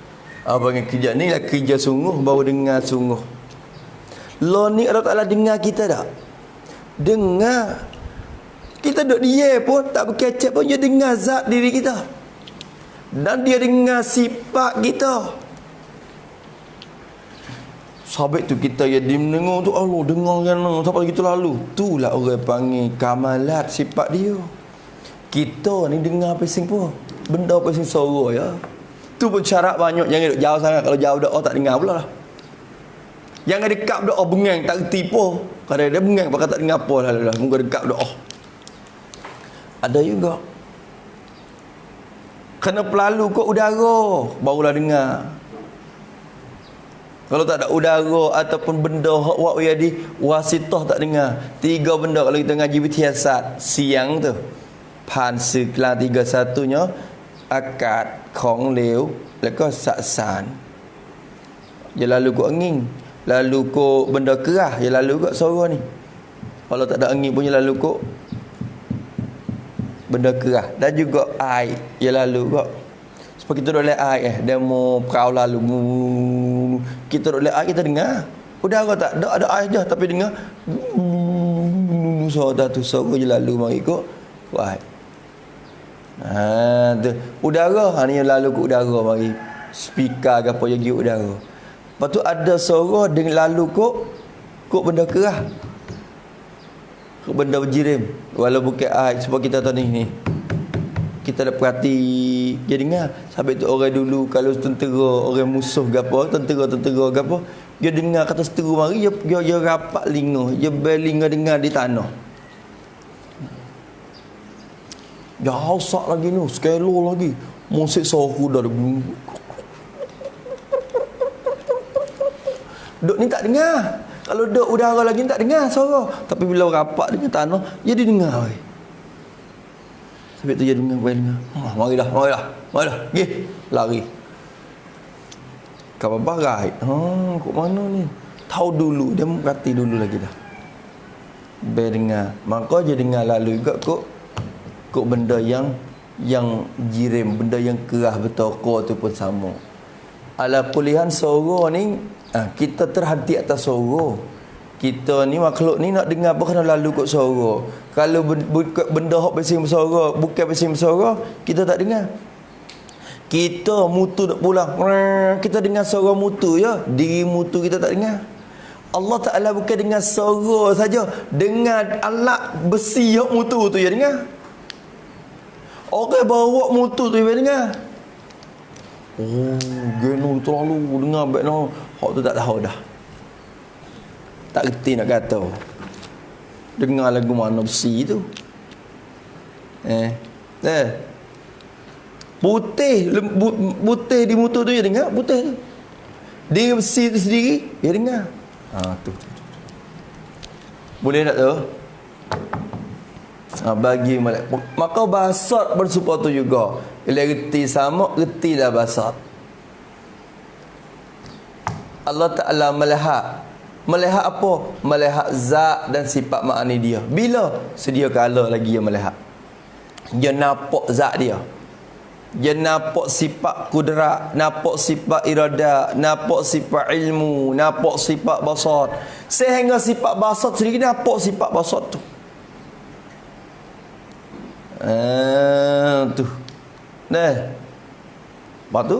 Apa yang kerja ni lah kerja sungguh, baru dengar sungguh. Lo ni Allah Ta'ala dengar kita tak? Dengar. Kita duduk dia pun tak berkecek pun dia dengar zat diri kita. Dan dia dengar sifat kita. Sabit tu kita yang dengar tu Allah dengar kan sampai gitu lalu. Itulah orang panggil kamalat sifat dia. Kita ni dengar pesing pun. Benda pesing suara ya. Tu pun syarat banyak. Jangan duduk jauh sangat. Kalau jauh doa tak dengar pula lah. Jangan dekat doa bengang tak reti pun. Kalau dia bengang bakal tak dengar apa lah. Muka dekat doa. Ada juga. Kena pelalu kot udara barulah dengar. Kalau tak ada udara ataupun benda hak jadi wasitah tak dengar. 3 benda kalau kita ngaji bersiasat siang tu. Pan seklan 31-nya akad khong lew lepas saksan. Dia lalu ko angin, lalu ko benda kerah, dia lalu ko suara ni. Kalau tak ada angin punya lalu ko benda kerah dan juga air dia lalu ko. Sebab kita duduk lihat air demo perahu lalu. Kita duduk lihat air kita dengar. Udara tak ada air je tapi dengar suara tu suara je lalu mari ko. Wah. Tu udara ni yang lalu ke udara mari. Speaker ke apa jadi udara. Lepas tu ada suara dengan lalu kok benda kerah. Kok benda berjirim walau bukan air sebab kita tahu ni. Kita dah perhati dia dengar. Sampai tu orang dulu kalau tentera orang musuh ke apa, tentera ke apa, dia dengar kata seteru mari dia rapat linga, dia belinga dengar di tanah. Dia hausak lagi ni, skelo lagi. Musik sohu dah. Duk ni tak dengar. Kalau duk udara lagi tak dengar suara. Tapi bila rapat dengan tanah, dia dengar. Sampai tu dia dengar. Marilah. Pergi. Lari. Kapan barai? Kok mana ni? Tahu dulu. Dia perhati dulu lagi dah. Biar dengar. Maka dia dengar lalu juga kok benda yang jirim, benda yang kerah bertokor tu pun sama. Ala kulihan suara ni, kita terhenti atas suara. Kita ni makhluk ni nak dengar apa kena lalu kot suara. Kalau benda hok bising bersuara, bukan bising bersuara, kita tak dengar. Kita mutu nak pulang, kita dengar suara mutu ya, diri mutu kita tak dengar. Allah Ta'ala bukan dengar suara saja, dengar alat besi hok mutu tu ya dengar. Orang bawa mutu tu dia dengar. Geno terlalu dengar baik no. Hok tu tak tahu dah. Tak reti nak kata. Dengar lagu mana besi tu. Putih di mutu tu dia dengar, putih tu. Dia besi tu sendiri dia dengar. Tu. Boleh tak tu? Bagi malaikat. Maka basat bersupa tu juga. Bila reti sama, retilah basat. Allah Ta'ala melihat apa? Melihat zat dan sifat makni dia. Bila? Sedia kala lagi dia melihat. Dia nampak zat dia. Dia nampak sifat kudrat, nampak sifat irada, nampak sifat ilmu, nampak sifat basat. Sehingga sifat basat sendiri nampak sifat basat tu. Tu. Nah. Lepas tu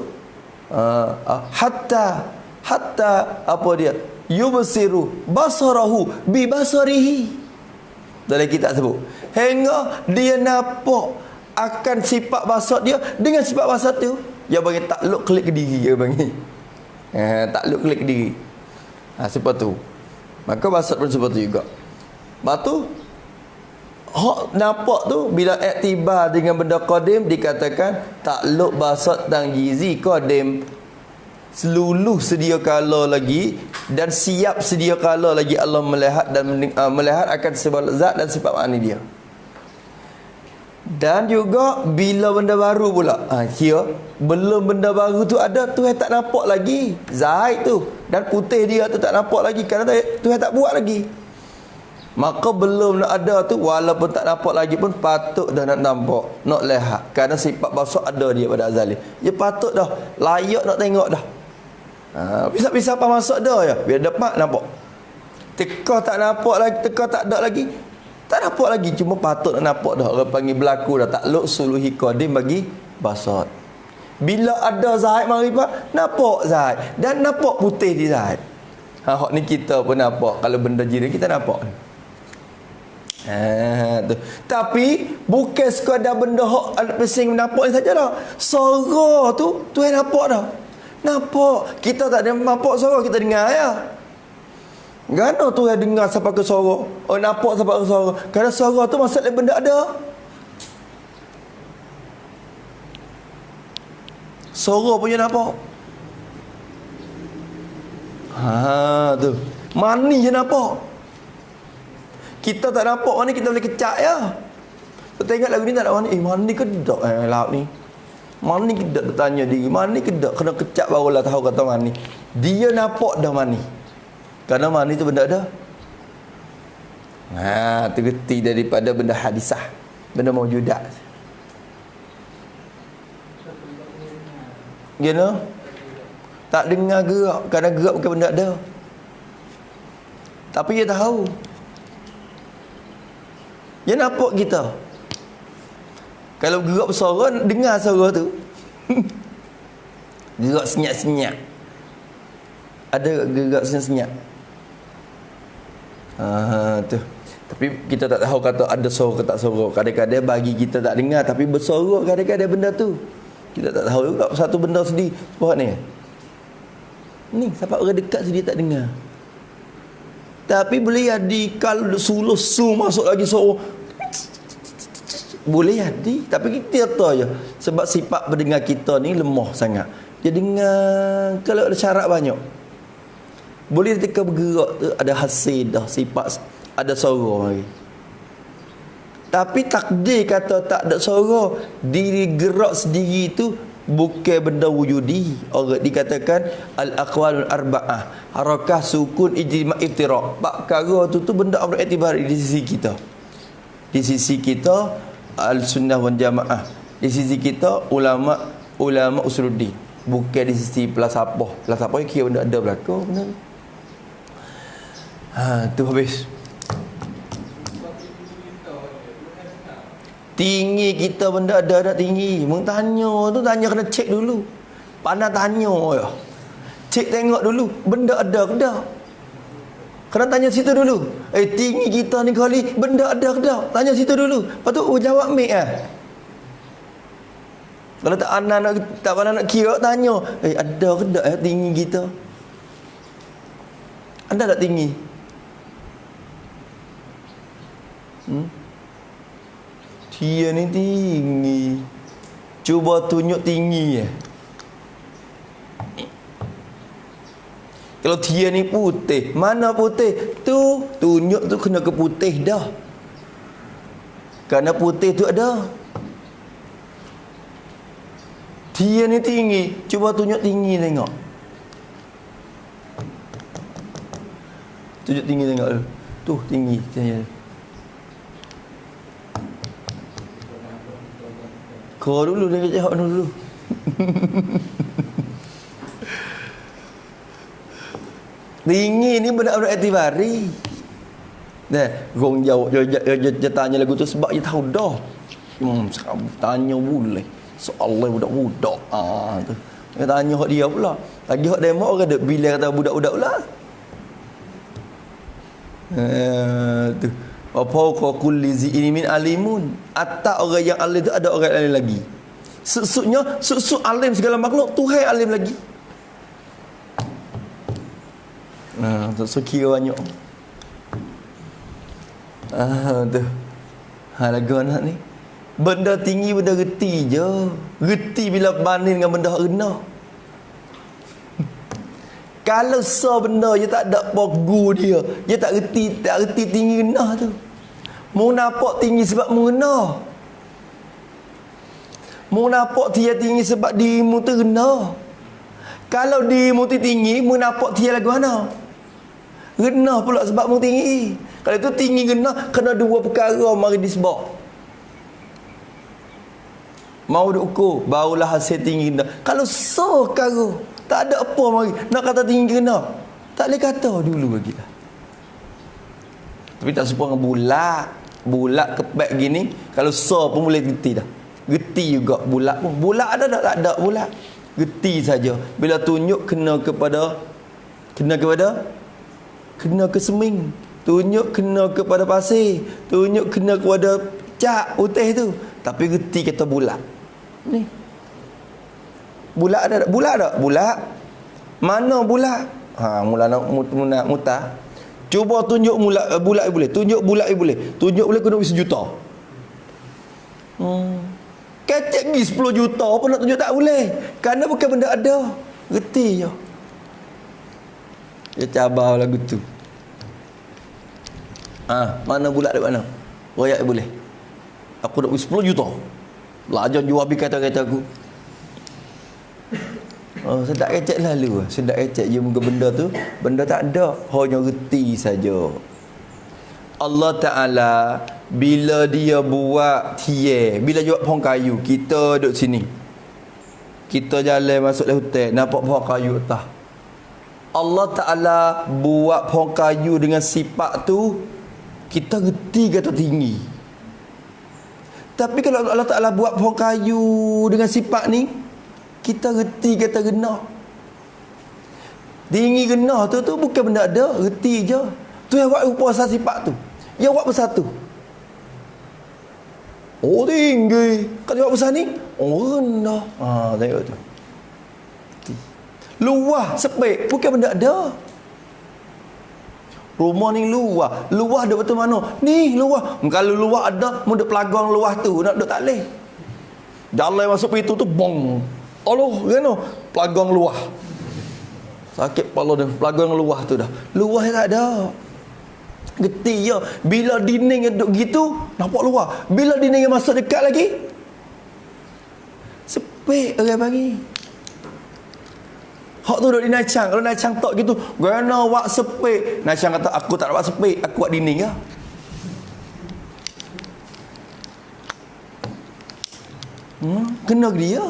hatta apa dia? Yubsiru basarahu bi basarihi. Dalam kitab sebut. Hingga dia nampak akan sifat basar dia dengan sifat basar tu. Dia bagi takluk klik ke diri dia bagi. Takluk klik ke diri. Sebab tu. Maka basar pun sebab tu juga. Lepas tu hak nampak tu bila iktibar dengan benda qadim dikatakan takluk basat dan gizi qadim seluluh sedia kala lagi dan siap sedia kala lagi Allah melihat dan melihat akan sebab zat dan sifat makna dia. Dan juga bila benda baru pula kira belum benda baru tu ada, Tuhan tak nampak lagi zahid tu dan putih dia tu tak nampak lagi kerana Tuhan tak buat lagi. Maka belum nak ada tu, walaupun tak nampak lagi pun patut dah nak nampak, nak lihat. Kerana sifat basar ada dia pada azali. Dia patut dah, layak nak tengok dah. Bisa-bisa apa masuk dah ya. Biar dapat nampak. Teka tak nampak lagi, teka tak ada lagi. Tak nampak lagi, cuma patut nak nampak dah. Orang panggil berlaku dah. Takluk suluhi qadim bagi basar. Bila ada zahid marifat, nampak zahid. Dan nampak putih di zahid. Hak ni kita pun nampak. Kalau benda jiran kita nampak. Tu. Tapi bukan sekadar benda hak pesing nampak ni saja dah. Suara tu Tuhan nampak dah. Nampak. Kita tak ada nampak suara, kita dengar ya. Gana Tuhan dengar sampai ke suara. Nampak sampai ke suara. Kerana suara tu maksudnya benda ada. Suara punya nampak. Tu. Mani je nampak. Kita tak nampak mana kita boleh kecak ya. Kita tengok lagu ni tak ada mana. Mani ke tak laut ni? Mani ke tak tanya diri. Mani ke tak? Kena kecak barulah tahu kata mani. Dia nampak dah mani. Kerana mani tu benda ada. Tu reti daripada benda hadisah. Benda maujudat. Gimana? Tak dengar gerak. Kerana gerak bukan benda ada. Tapi dia tahu. Dia nampak kita. Kalau gerak bersuara, dengar suara tu. Gerak senyap-senyap. Ada gerak senyap-senyap. Tu. Tapi kita tak tahu kata ada suara ke tak suara. Kadang-kadang bagi kita tak dengar, tapi bersuara kadang-kadang benda tu. Kita tak tahu juga satu benda sedih. Buat ni. Ni, sampai orang dekat sedih tak dengar. Tapi boleh jadi kalau suluh su masuk lagi suara. Boleh jadi. Tapi kita tahu je. Sebab sifat pendengar kita ni lemah sangat. Dia dengar kalau ada syarat banyak. Boleh ketika bergerak tu ada hasil dah. Sifat ada suara lagi. Tapi takdir kata tak ada suara. Diri gerak sendiri tu bukan benda wujudi. Orang dikatakan al-aqwalul arba'ah, harakah, sukun, ijma', iftiraq. Perkara tu benda amr i'tibar di sisi kita. Di sisi kita al-sunnah wal jamaah. Di sisi kita ulama usuluddin. Bukan di sisi pelasapah. Pelasapah kira benda ada belaka benda. Tu habis. Tinggi kita benda ada tinggi. Mung tanya tu tanya kena cek dulu. Pandai tanya ya. Cek tengok dulu benda ada ke tak. Kena tanya situ dulu. Tinggi kita ni kali benda ada ke tak. Tanya situ dulu. Lepas tu jawab mik ah. Kalau tak nak kira tanya, ada ke tak tinggi kita? Ada tak tinggi? Dia ni tinggi. Cuba tunjuk tinggi. Kalau dia ni putih, mana putih? Tu tunjuk tu kena ke putih dah. Kerana putih tu ada. Dia ni tinggi. Cuba tunjuk tinggi tengok. Tunjuk tinggi tengok tu. Tu tinggi. Kau dulu dia jawab dulu. Tinggi ni benda-benda iktibari. Dah, gong jawab dia tanya lagu tu sebab dia tahu dah. Tanya boleh. Soalan budak-budak. Tu. Dia tanya hak dia pula. Lagi hak demo orang duk bila kata budak-budak pula. Tu. Apa kulli zi min alimun. Atak orang yang alim tu ada orang alim lagi. Susuknya susuk alim segala makhluk, Tuhan alim lagi. So kira banyak. Tu. Lagu anak ni. Benda tinggi, benda reti je. Reti bila banding dengan benda rendah. Kalau benda je tak ada pogu dia, dia tak reti tinggi rendah tu. Mu nampak tinggi sebab mu rendah. Mu nampak dia tinggi sebab dirimu tu rendah. Kalau dirimu tu tinggi, mu nampak dia lagu mana? Rendah pula sebab mu tinggi. Kalau itu tinggi rendah, kena dua perkara mari disebut. Mau diukur, barulah hasil tinggi rendah. Kalau perkara, tak ada apa mari. Nak kata tinggi rendah, tak boleh kata dulu lagi lah. Tapi tak serupa dengan bulat. Bulat kepek gini, kalau pun boleh geti dah. Geti juga bulat pun. Bulat ada tak? Tak ada bulat. Geti saja. Bila tunjuk kena ke seming. Tunjuk kena kepada pasir. Tunjuk kena kepada cat putih tu. Tapi geti kata bulat. Ni. Bulat ada tak? Bulat tak? Bulat. Mana bulat? Mula nak muta. Cuba tunjuk bulat boleh. Tunjuk bulat boleh. Tunjuk boleh kena $1 juta. Kecek pergi 10 juta apa nak tunjuk tak boleh. Kerana bukan benda ada. Reti je. Dia cabar lagu tu. Mana bulat di mana? Royak boleh. Aku nak pergi 10 juta. Belajar jual habis kata-kata aku. Sedap kecek lalu. Sedap kecek je muka benda tu. Benda tak ada. Hanya reti saja. Allah Ta'ala bila dia buat bila buat pohon kayu, kita duduk sini, kita jalan masuk dalam hutan, nampak pohon kayu atas. Allah Ta'ala buat pohon kayu dengan sifat tu, kita reti kata tinggi. Tapi kalau Allah Ta'ala buat pohon kayu dengan sifat ni, kita reti kata rendah. Tinggi rendah tu bukan benda ada, reti je. Tu yang buat rupa asal sifat tu. Yang buat bersatu. Oh tinggi. Kalau buat besar ni, rendah. Tengok tu. Luah, sepik, bukan benda ada. Rumah ni luah. Luah ada betul mana? Ni luah. Kalau luah ada, mu duk pelagang luah tu, nak duk tak leh. Jalan masuk pintu tu, bong. Allah, kena pelagang luah. Sakit kepala dia, pelagang luah tu dah. Luah tak ada. Geti je. Bila dinding duduk gitu, nampak luar. Bila dinding masuk dekat lagi, sepik orang bagi. Hak tu duduk di Nacang. Kalau Nacang tak gitu, gana wak sepik. Nacang kata, aku tak wak sepik, aku wak dinding lah. Kena ke dia.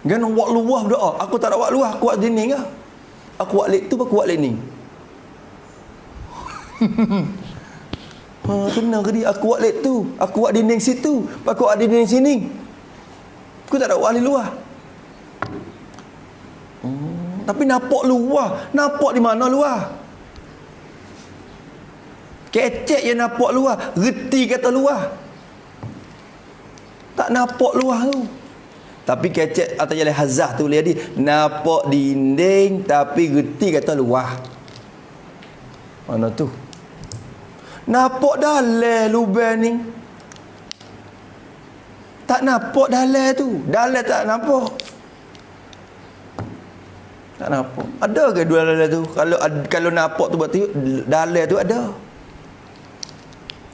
Gana wak luah berdoa. Aku tak wak luah, aku wak dinding lah. Aku wak lek tu, aku wak lening. Kena ke dia. Aku buat lek tu, aku buat dinding situ, aku buat dinding sini. Aku tak ada buat ahli luar. Tapi nampak luar. Nampak di mana luar? Kecek je nampak luar. Reti kata luar. Tak nampak luar tu. Tapi kecek atau jalan hazah tu lihat dia. Nampak dinding tapi reti kata luar. Mana tu? Nampak dalam lubang ni. Tak nampak dalam tu. Dalam tak nampak. Tak nampak. Ada ke dua dalam tu? Kalau nampak tu berarti dalam tu ada.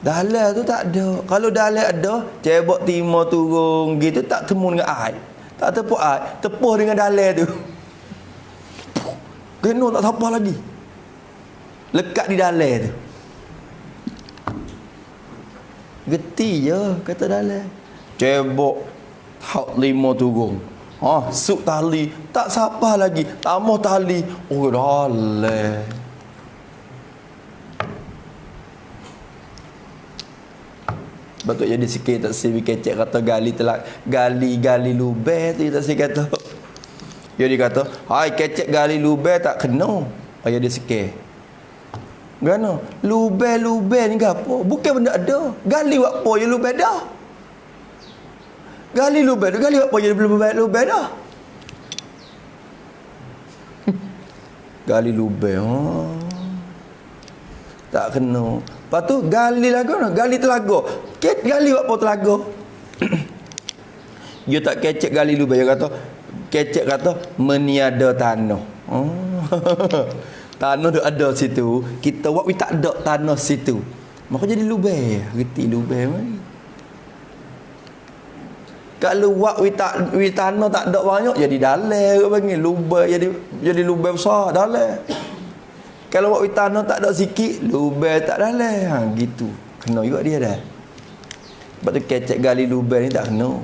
Dalam tu tak ada. Kalau dalam ada, cebok timur turun gitu tak temu dengan air. Tak tepuk air, tepuh dengan dalam tu. Kena tak apa lagi. Lekat di dalam tu. Geti je kata dalam. Cebok hak 5 turun. Suk tali tak siapa lagi. Tambah tali. Oh dalam. Betul jadi sikit tak si kecek kata gali telak gali lubeh tu tak si kata. Dia kata, "Hai kecek gali lubeh tak kena." Ayah dia sikit. Gana? Lubeh ni gapo? Bukan benda ada. Gali buat apa je lubeh dah. Gali lubeh apa je lubeh dah. Gali lubeh. Tak kena. Lepas tu gali lagu no, gali telaga. Gali buat apa telaga? Dia tak kecek gali lubeh, dia kata kecek kata meniada tanah. Tanah tu ada situ, kita buat tak ada tanah situ. Maka jadi lubeh, reti lubeh mari. Kalau buat tanah tak ada banyak jadi dalai ke panggil lubeh, jadi lubeh besar dalai. Kalau buat tanah tak ada sikit, lubeh tak dalai. Gitu. Kena juga dia dah. Sebab tu kecek gali lubeh ni tak kena.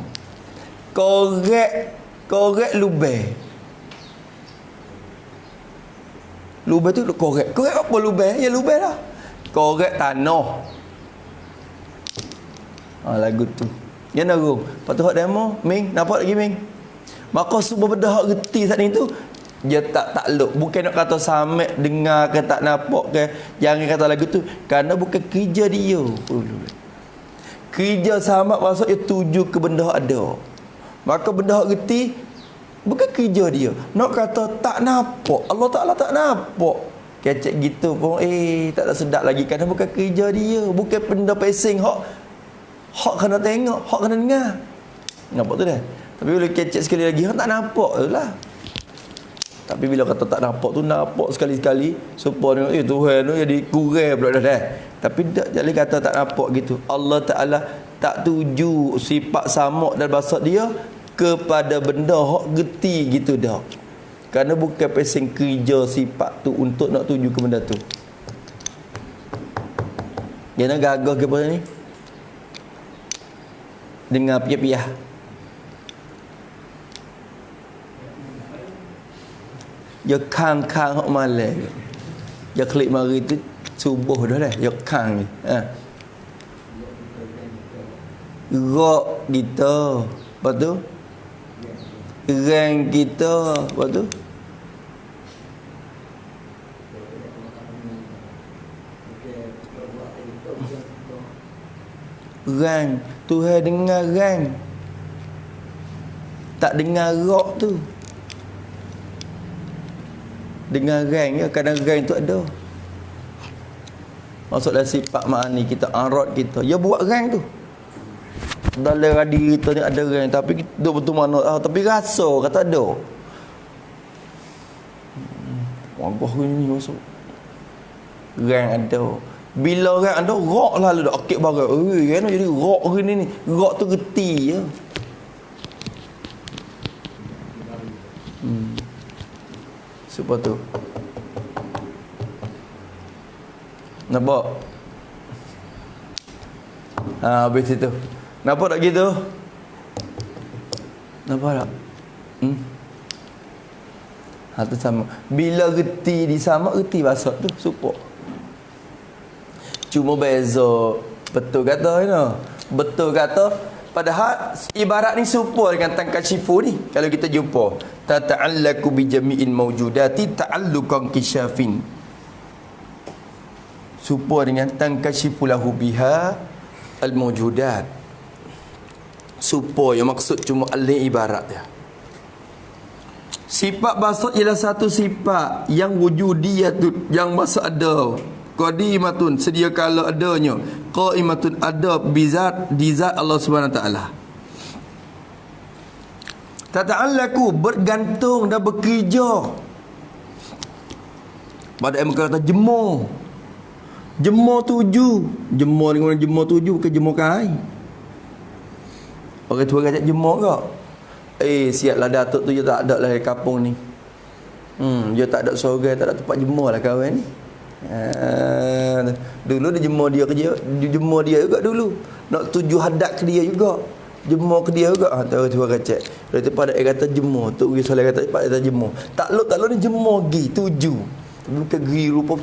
Korek lubeh. Lubeh tu korek. Korek apa lubeh? Ya lubeh dah. Korek tanah. Lagu tu. Ya narung. Lepas tu hak demo, Ming, nampak lagi Ming. Maka semua benda hak reti saat ni tu dia tak takluk. Bukan nak kata samek dengar ke tak nampak ke, jangan kata lagu tu kerana bukan kerja dia. Kerja samak maksud dia tuju ke benda hak ada. Maka benda hak reti bukan kerja dia. Nak kata tak nampak, Allah Ta'ala tak nampak. Kecek gitu pun tak ada sedap lagi kerana bukan kerja dia. Bukan benda pesing hak kena tengok, hak kena dengar. Nampak tu dah. Tapi bila kecek sekali lagi hak tak nampak tu lah. Tapi bila kata tak nampak tu nampak sekali-sekali supaya tengok Tuhan tu jadi kurang pula dah. Tapi tak jadi kata tak nampak gitu. Allah Ta'ala tak tuju sifat samak dan bahasa dia kepada benda hak geti gitu dah. Kerana bukan pesing kerja sifat tu untuk nak tuju ke benda tu. Jangan gagah ke apa ni? Dengar piah-piah. Dia kang hok malam. Dia klik mari tu subuh dah dah. Dia kang ni. Rok kita. Lepas tu rang kita. Lepas tu rang. Tuhan dengar rang. Tak dengar rok tu. Dengan rang ya, kadang rang tu ada. Maksudlah sifat ma'ani kita, arad kita. Ya buat rang tu. Dalam diri kita ni ada rang, tapi kita betul mana tapi rasa kata ada. Wagah ni masuk. Rang ada. Bila rang ada, rok lalu dah akik barang. Kan jadi rok ni. Rok tu geti ya. Sebab tu nampak habis itu nampak tak gitu, nampak tak tu sama. Bila reti di sama reti bahasa tu support. Cuma beza betul kata betul kata. Padahal ibarat ni serupa dengan tangkashifu ni. Kalau kita jumpa tata'allaku bi jami'il mawjudati ta'alluqan kisyafin. Serupa dengan tangkashifu lahu biha al mawjudat. Serupa yang maksud cuma alih ibarat dia. Sifat basat ialah satu sifat yang wujudiyatun, yang masa ada. Qadimatun, sedia kala adanya. Qaimatun, ada bizat di zat Allah Subhanahu Wa Taala. Tata'allaku, bergantung dan bekerja. Pada yang kata jemur. Jemur tuju. Jemur dengan jemur tuju bukan jemur kain. Orang tua kata jemur ke? Siaplah datuk tu dia tak ada lah di kampung ni. Dia tak ada sorang, tak ada tempat jemur lah kawan ni. Dulu dia jemur dia kerja, jemur dia juga dulu. Nak tuju hadap ke dia juga. Jemur ke dia juga. Tahu tua kacak. Lepas tu pada kata jemur, tu pergi solat kata pada jemur. Tak ni jemur gi tuju. Bukan gi rupa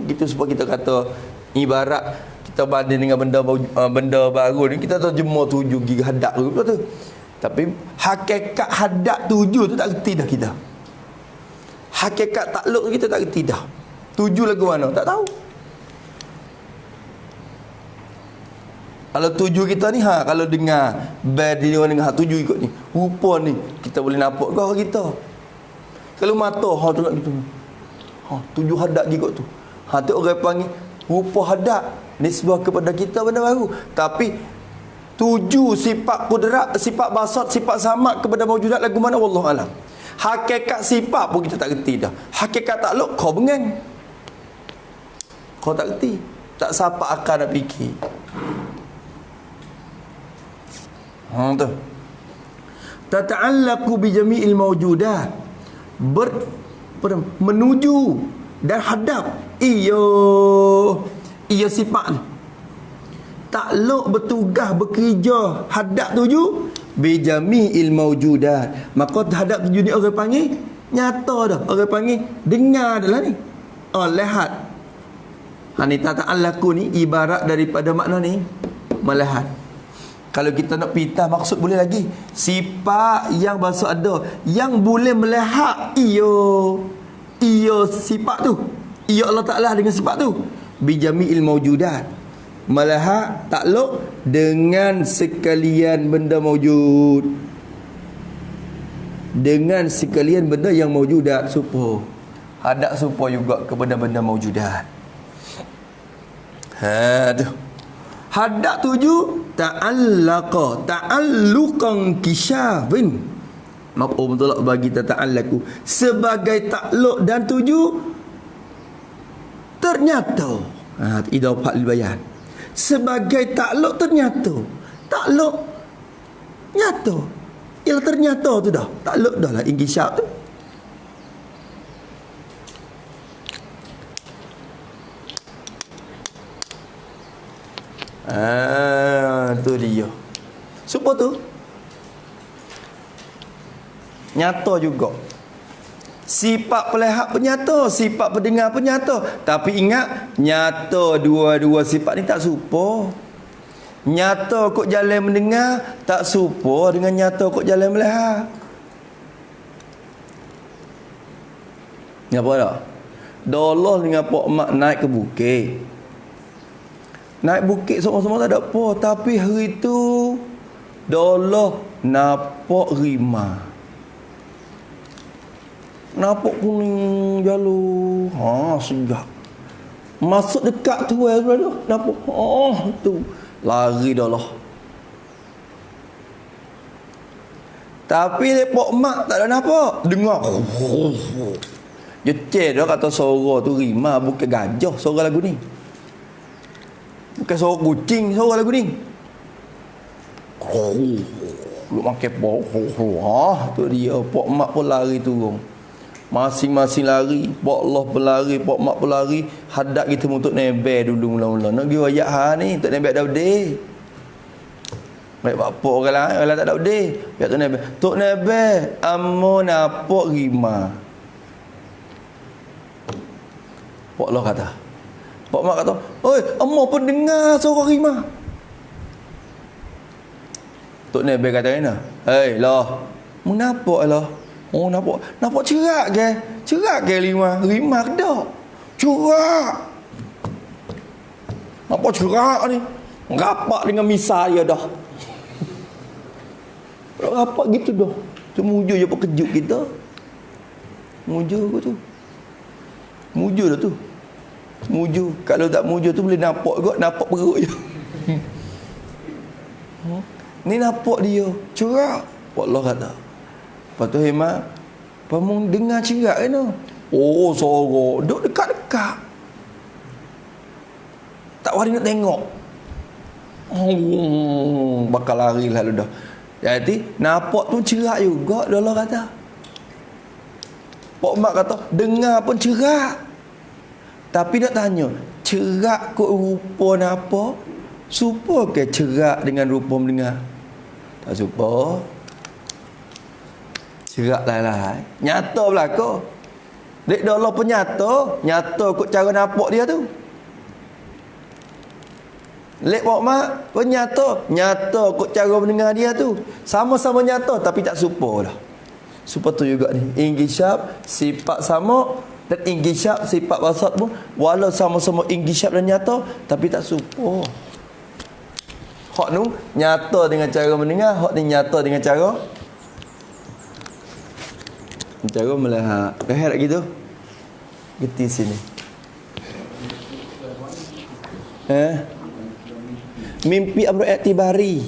gitu sebab kita kata ibarat kita banding dengan benda baru ni, kita terjemah 7 gigi hadap tu, betul tu. Tapi hakikat hadap 7 tu tak reti dah kita. Hakikat takluk kita tak reti dah. 7 lagu mana? Tak tahu. Kalau 7 kita ni, kalau dengar band dia orang dengar 7 ikut ni, rupa ni kita boleh nampak kau kita. Kalau mata tu nak gitu. 7 hadap ikut tu. Tu orang panggil rupa hadap, nisbah kepada kita benda baru. Tapi 7 sifat kudrat, sifat basat, sifat samad kepada maujudat lagu mana wallahu alam. Hakikat sifat pun kita tak reti dah. Hakikat takluk kau bengang. Kau tak reti. Tak siapa akal nak fikir. Tu. Tata'allaqu bi jami'il mawjudat. Menuju dan hadap. Ia sifat ni. Takluk bertugas bekerja hadap 7 bi jami'il mawjudat. Maka hadap 7 ni orang panggil nyata dah. Orang panggil dengar adalah ni. Lihat. Ni tata'allaqu ni ibarat daripada makna ni melihat. Kalau kita nak pita maksud boleh lagi. Sifat yang bahasa ada yang boleh melihat ia sifat tu. Ia Allah Ta'ala dengan sifat tu. Bijami'il mawjudat. Melihat takluk dengan sekalian benda mawjud. Dengan sekalian benda yang mawjudat. Supo. Hadap supo juga kepada benda mawjudat. Tu. Hadap 7 ta'alluqan kisyafin. Maf'ul mutlaq bagi ta'allaqu sebagai takluk, dan 7 ternyata. Idafah lil bayan. Sebagai takluk ternyata. Takluk nyata. Ialah ternyata tu dah. Takluk dah lah inkisyaf tu. Tu dia. Supaya tu nyata juga. Sifat pelihat penyata, sifat pendengar penyata. Tapi ingat, nyata dua-dua sifat ni tak serupa. Nyata kok jalan mendengar tak serupa dengan nyata kok jalan melihat. Apa tak? Dolah dengan Pak Mak naik ke bukit. Naik bukit sama-sama tak ada apa. Tapi hari tu dolah nampak rimah. Nampak kuning jalur. Segak. Masuk dekat tu nampak. Tu. Lari dah lah. Tapi Pak Mak tak ada nampak. Dengar. Jeceh dah kata suara tu rimah. Bukan gajah suara lagu ni. Bukan suara kucing suara lagu ni. Lu makan tu dia. Pak Mak pun lari turun. Masing-masing lari. Pak Allah pun lari, Pak Mak pun lari. Hadap kita untuk nebel dulu mula-mula. Nak pergi wayak ni untuk nebel Daudi. Baik apa orang lain tak Daudi. Biar tu nebel. Tok nebel amo nampak rimah. Pak Allah kata. Pak Mak kata, "Oi, amo pun dengar suara rimah." Tok nebel kata kena. "Hei lah. Menapa lah?" Oh nampak cerak ke? Cerak ke rimah ke dak? Cerak. Nampak cerak ni. Rapak dengan misal dia dah. Rapak gitu dah. Tu mujur je kejut kita. Mujur aku tu. Mujur dah tu. Mujur. Kalau tak mujur tu boleh nampak kot, nampak perut je. Ni nampak dia. Cerak. Allah kata. Lepas tu hemat, pemung dengar cerak kan tu. Oh, sorok. Duduk dekat-dekat. Tak wari nak tengok. Bakal lari lah dah. Jadi, nampak tu cerak juga, Allah kata. Pak Mak kata, dengar pun cerak. Tapi nak tanya, cerak kot rupa apa? Supa ke cerak dengan rupa mendengar? Tak supa. Cerak lah. Nyata belaka. Dek Allah pun nyata. Nyata kot cara nampak dia tu. Lek bawa mak, pun nyata. Nyata kot cara mendengar dia tu. Sama-sama nyata tapi tak serupa dah. Serupa tu juga ni. Ingisyab, sifat sama. Dan ingisyab, sifat wasat pun. Walau sama-sama ingisyab dan nyata, tapi tak serupa. Hak tu nyata dengan cara mendengar. Hak ni nyata dengan cara melihat. Kahir lagi tu. Geti sini. Mimpi amru i'tibari.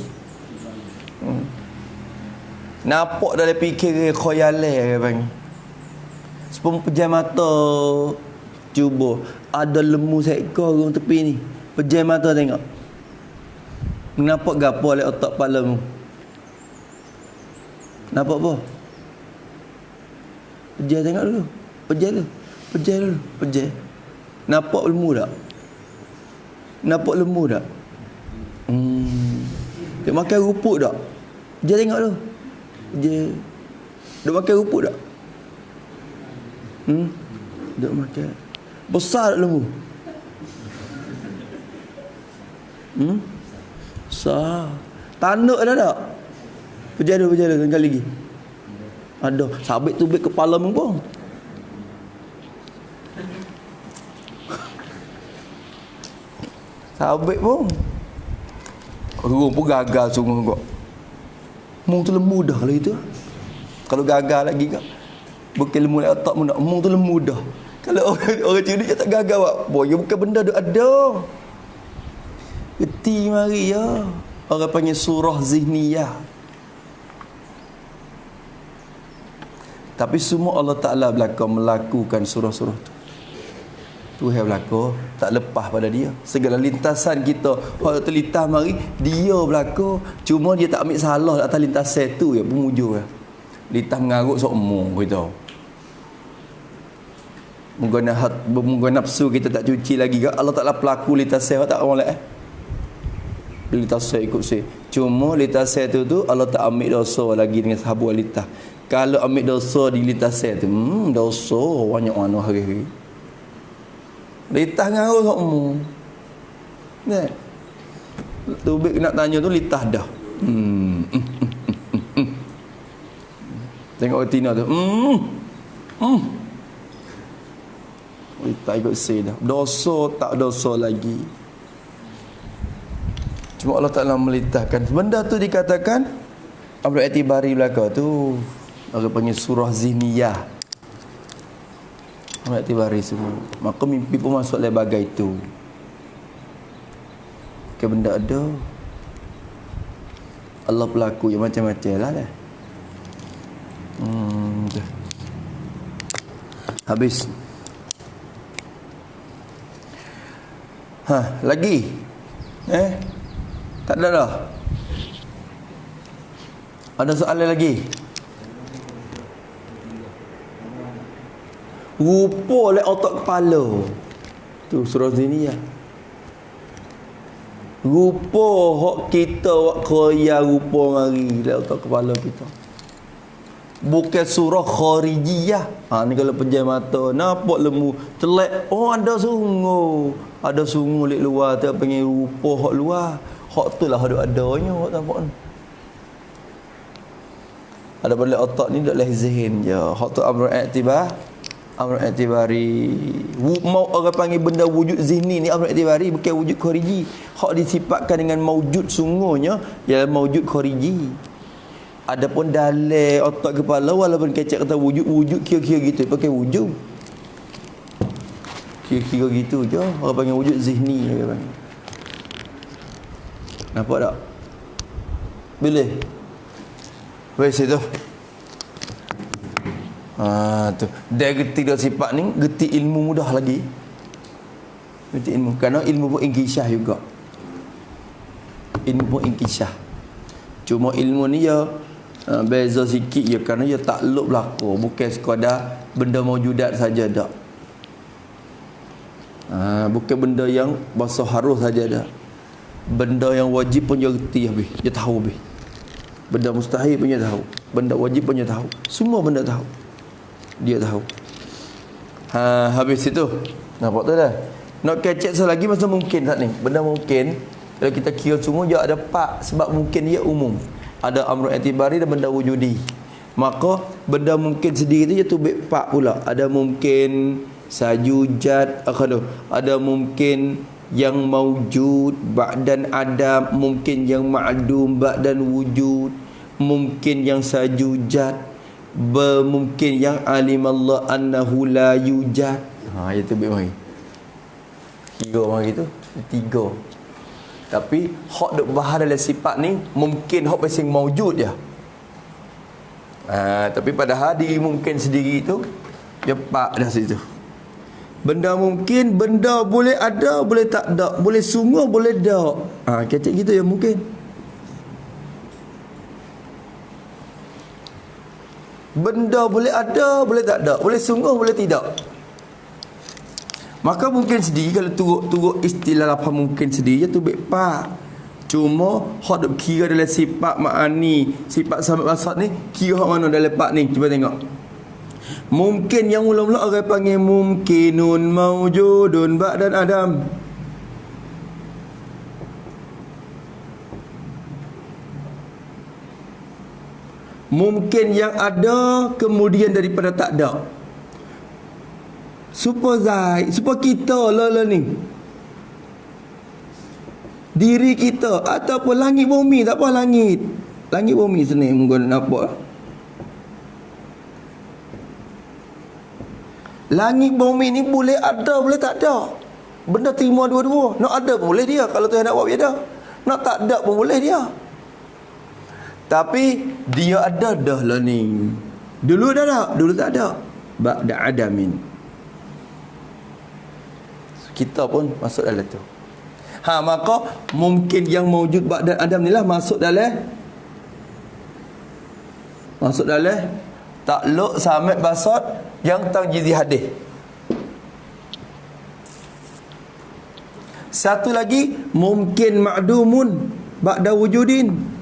Nampak dalam fikir khayale ke bang. Sepuluh pejam mata cuba ada lemu seekor orang tepi ni. Pejam mata tengok. Nampak gapo oleh otak kepalamu? Nampak apa? Pejam tengok dulu. Pejam dulu. Pejam dulu. Pejam. Nampak lemu tak? Nampak lemu tak? Dia makan rupuk tak? Dia tengok tu. Dia makan rupuk tak? Dia makan. Besar tak lembu? Besar. Tanduk ada tak? Berjaya sekali lagi. Ada. Sabit tubik kepala mengpong. Sabit pun. Orang pun gagal sungguh kok. Mung tu lembu dah kalau itu. Kalau gagal lagi kak. Bukan lembu nak otak mudah. Mung tu lembu dah. Kalau orang cerdik dia tak gagal buat. Boy, bukan benda tu ada. Geti mari ya. Orang panggil surah zihniyah. Tapi semua Allah Ta'ala melakukan surah-surah tu. Tuhan berlaku, tak lepas pada dia. Segala lintasan kita, kalau terlintas mari, dia berlaku. Cuma dia tak ambil salah atas lintasan tu ya, pemujur ya. Lintas mengarut sokmo kita. Mungkin nafsu kita tak cuci lagi ke? Allah Ta'ala pelaku lintasan tak orang lain. Lintasan ikut saya. Cuma lintasan tu Allah tak ambil dosa lagi dengan sahabat lintas. Kalau ambil dosa di lintasan tu, dosa banyak mana hari-hari. Litah ngarut sokmu. Nah. Tubik nak tanya tu litah dah. Tengok retina tu. Litah ikut say dah. Dosa tak dosa lagi. Cuma Allah Ta'ala melitahkan. Benda tu dikatakan amru i'tibari belaka tu. Orang panggil surah zihniyah. I'tibari semua. Maka mimpi pun masuk dalam bagai itu. Ke benda ada. Allah pelaku yang macam-macam lah. Habis. Lagi. Tak ada dah. Ada soalan lagi? Rupa oleh otak kepala. Tu surah Ziniyah. Rupa hak kita wak khaya rupa mari oleh otak kepala kita. Bukan surah kharijiyah. Ni kalau pejam mata, nampak lembu, telek, ada sungu. Ada sungu lek luar tu panggil rupa hak luar. Hak tu lah adanya hak nampak ni. Ada pada otak ni dak leh zihin je. Hak tu amrul i'tibar. Amrul i'tibari. Mau orang panggil benda wujud zihni ni amrul i'tibari, bukan wujud khariji. Hak disifatkan dengan maujud sungguhnya ialah maujud khariji. Adapun dalam otak kepala walaupun kecek kata wujud kira-kira gitu, pakai wujud. Kira-kira gitu je. Orang panggil wujud zihni dia panggil. Nampak tak? Boleh. Baik situ. Tu. Dia geti dah sifat ni, geti ilmu mudah lagi. Geti ilmu. Kerana ilmu pun inkisyah juga. Ilmu pun inkisyah. Cuma ilmu ni ya beza sikit ya, kerana ia takluk berlaku. Bukan sekadar benda maujudat saja dak. Bukan benda yang bahasa harus saja dak. Benda yang wajib pun dia reti habis. Dia tahu habis. Benda mustahil pun dia tahu. Benda wajib pun dia tahu. Semua benda tahu. Dia tahu. Habis itu. Nampak tu dah. Nak kecek selagi masa mungkin tak ni. Benda mungkin Kalau kita kira semua dia ada 4 sebab mungkin dia umum. Ada amrul i'tibari dan benda wujudi. Maka benda mungkin sendiri tu dia tubik 4 pula. Ada mungkin sajujat akhadu. Ada mungkin yang maujud ba'dan adam, mungkin yang ma'dum ba'dan wujud, mungkin yang sajujat, mungkin yang alimallah annahu la yujad. Dia tubik mari. Kira mari tu 3. Tapi hak duk bahar dalam sifat ni mungkin hak pasal maujud je. Tapi padahal diri mungkin sendiri tu dia 4 dah situ. Benda mungkin, benda boleh ada, boleh tak ada, boleh sungguh, boleh tak. Kata gitu ya mungkin. Benda boleh ada, boleh tak ada, boleh sungguh, boleh tidak. Maka mungkin sendiri kalau turut istilah apa mungkin sendiri tu baik pak. Cuma hak duk kira dalam sifat ma'ani, sifat sampai wasat ni kira hak mana dalam pak ni. Cuba tengok. Mungkin yang mula-mula orang panggil mungkinun maujudun ba'dan adam. Mungkin yang ada kemudian daripada tak ada. Supaya kita lah ni. Diri kita ataupun langit bumi, tak apa langit. Langit bumi sini mungkin nampak. Langit bumi ni boleh ada, boleh tak ada. Benda terima dua-dua. Nak ada pun boleh dia. Kalau Tuhan nak buat, dia ada. Nak tak ada pun boleh dia. Tapi dia ada dah lah ni. Dulu dah tak? Dulu tak ada. Ba'da adamin. Kita pun masuk dalam tu. Maka mungkin yang mewujud ba'da adam ni lah masuk dalam takluk samit basat yang tangjizi hadis. Satu lagi mungkin ma'dumun ba'da wujudin.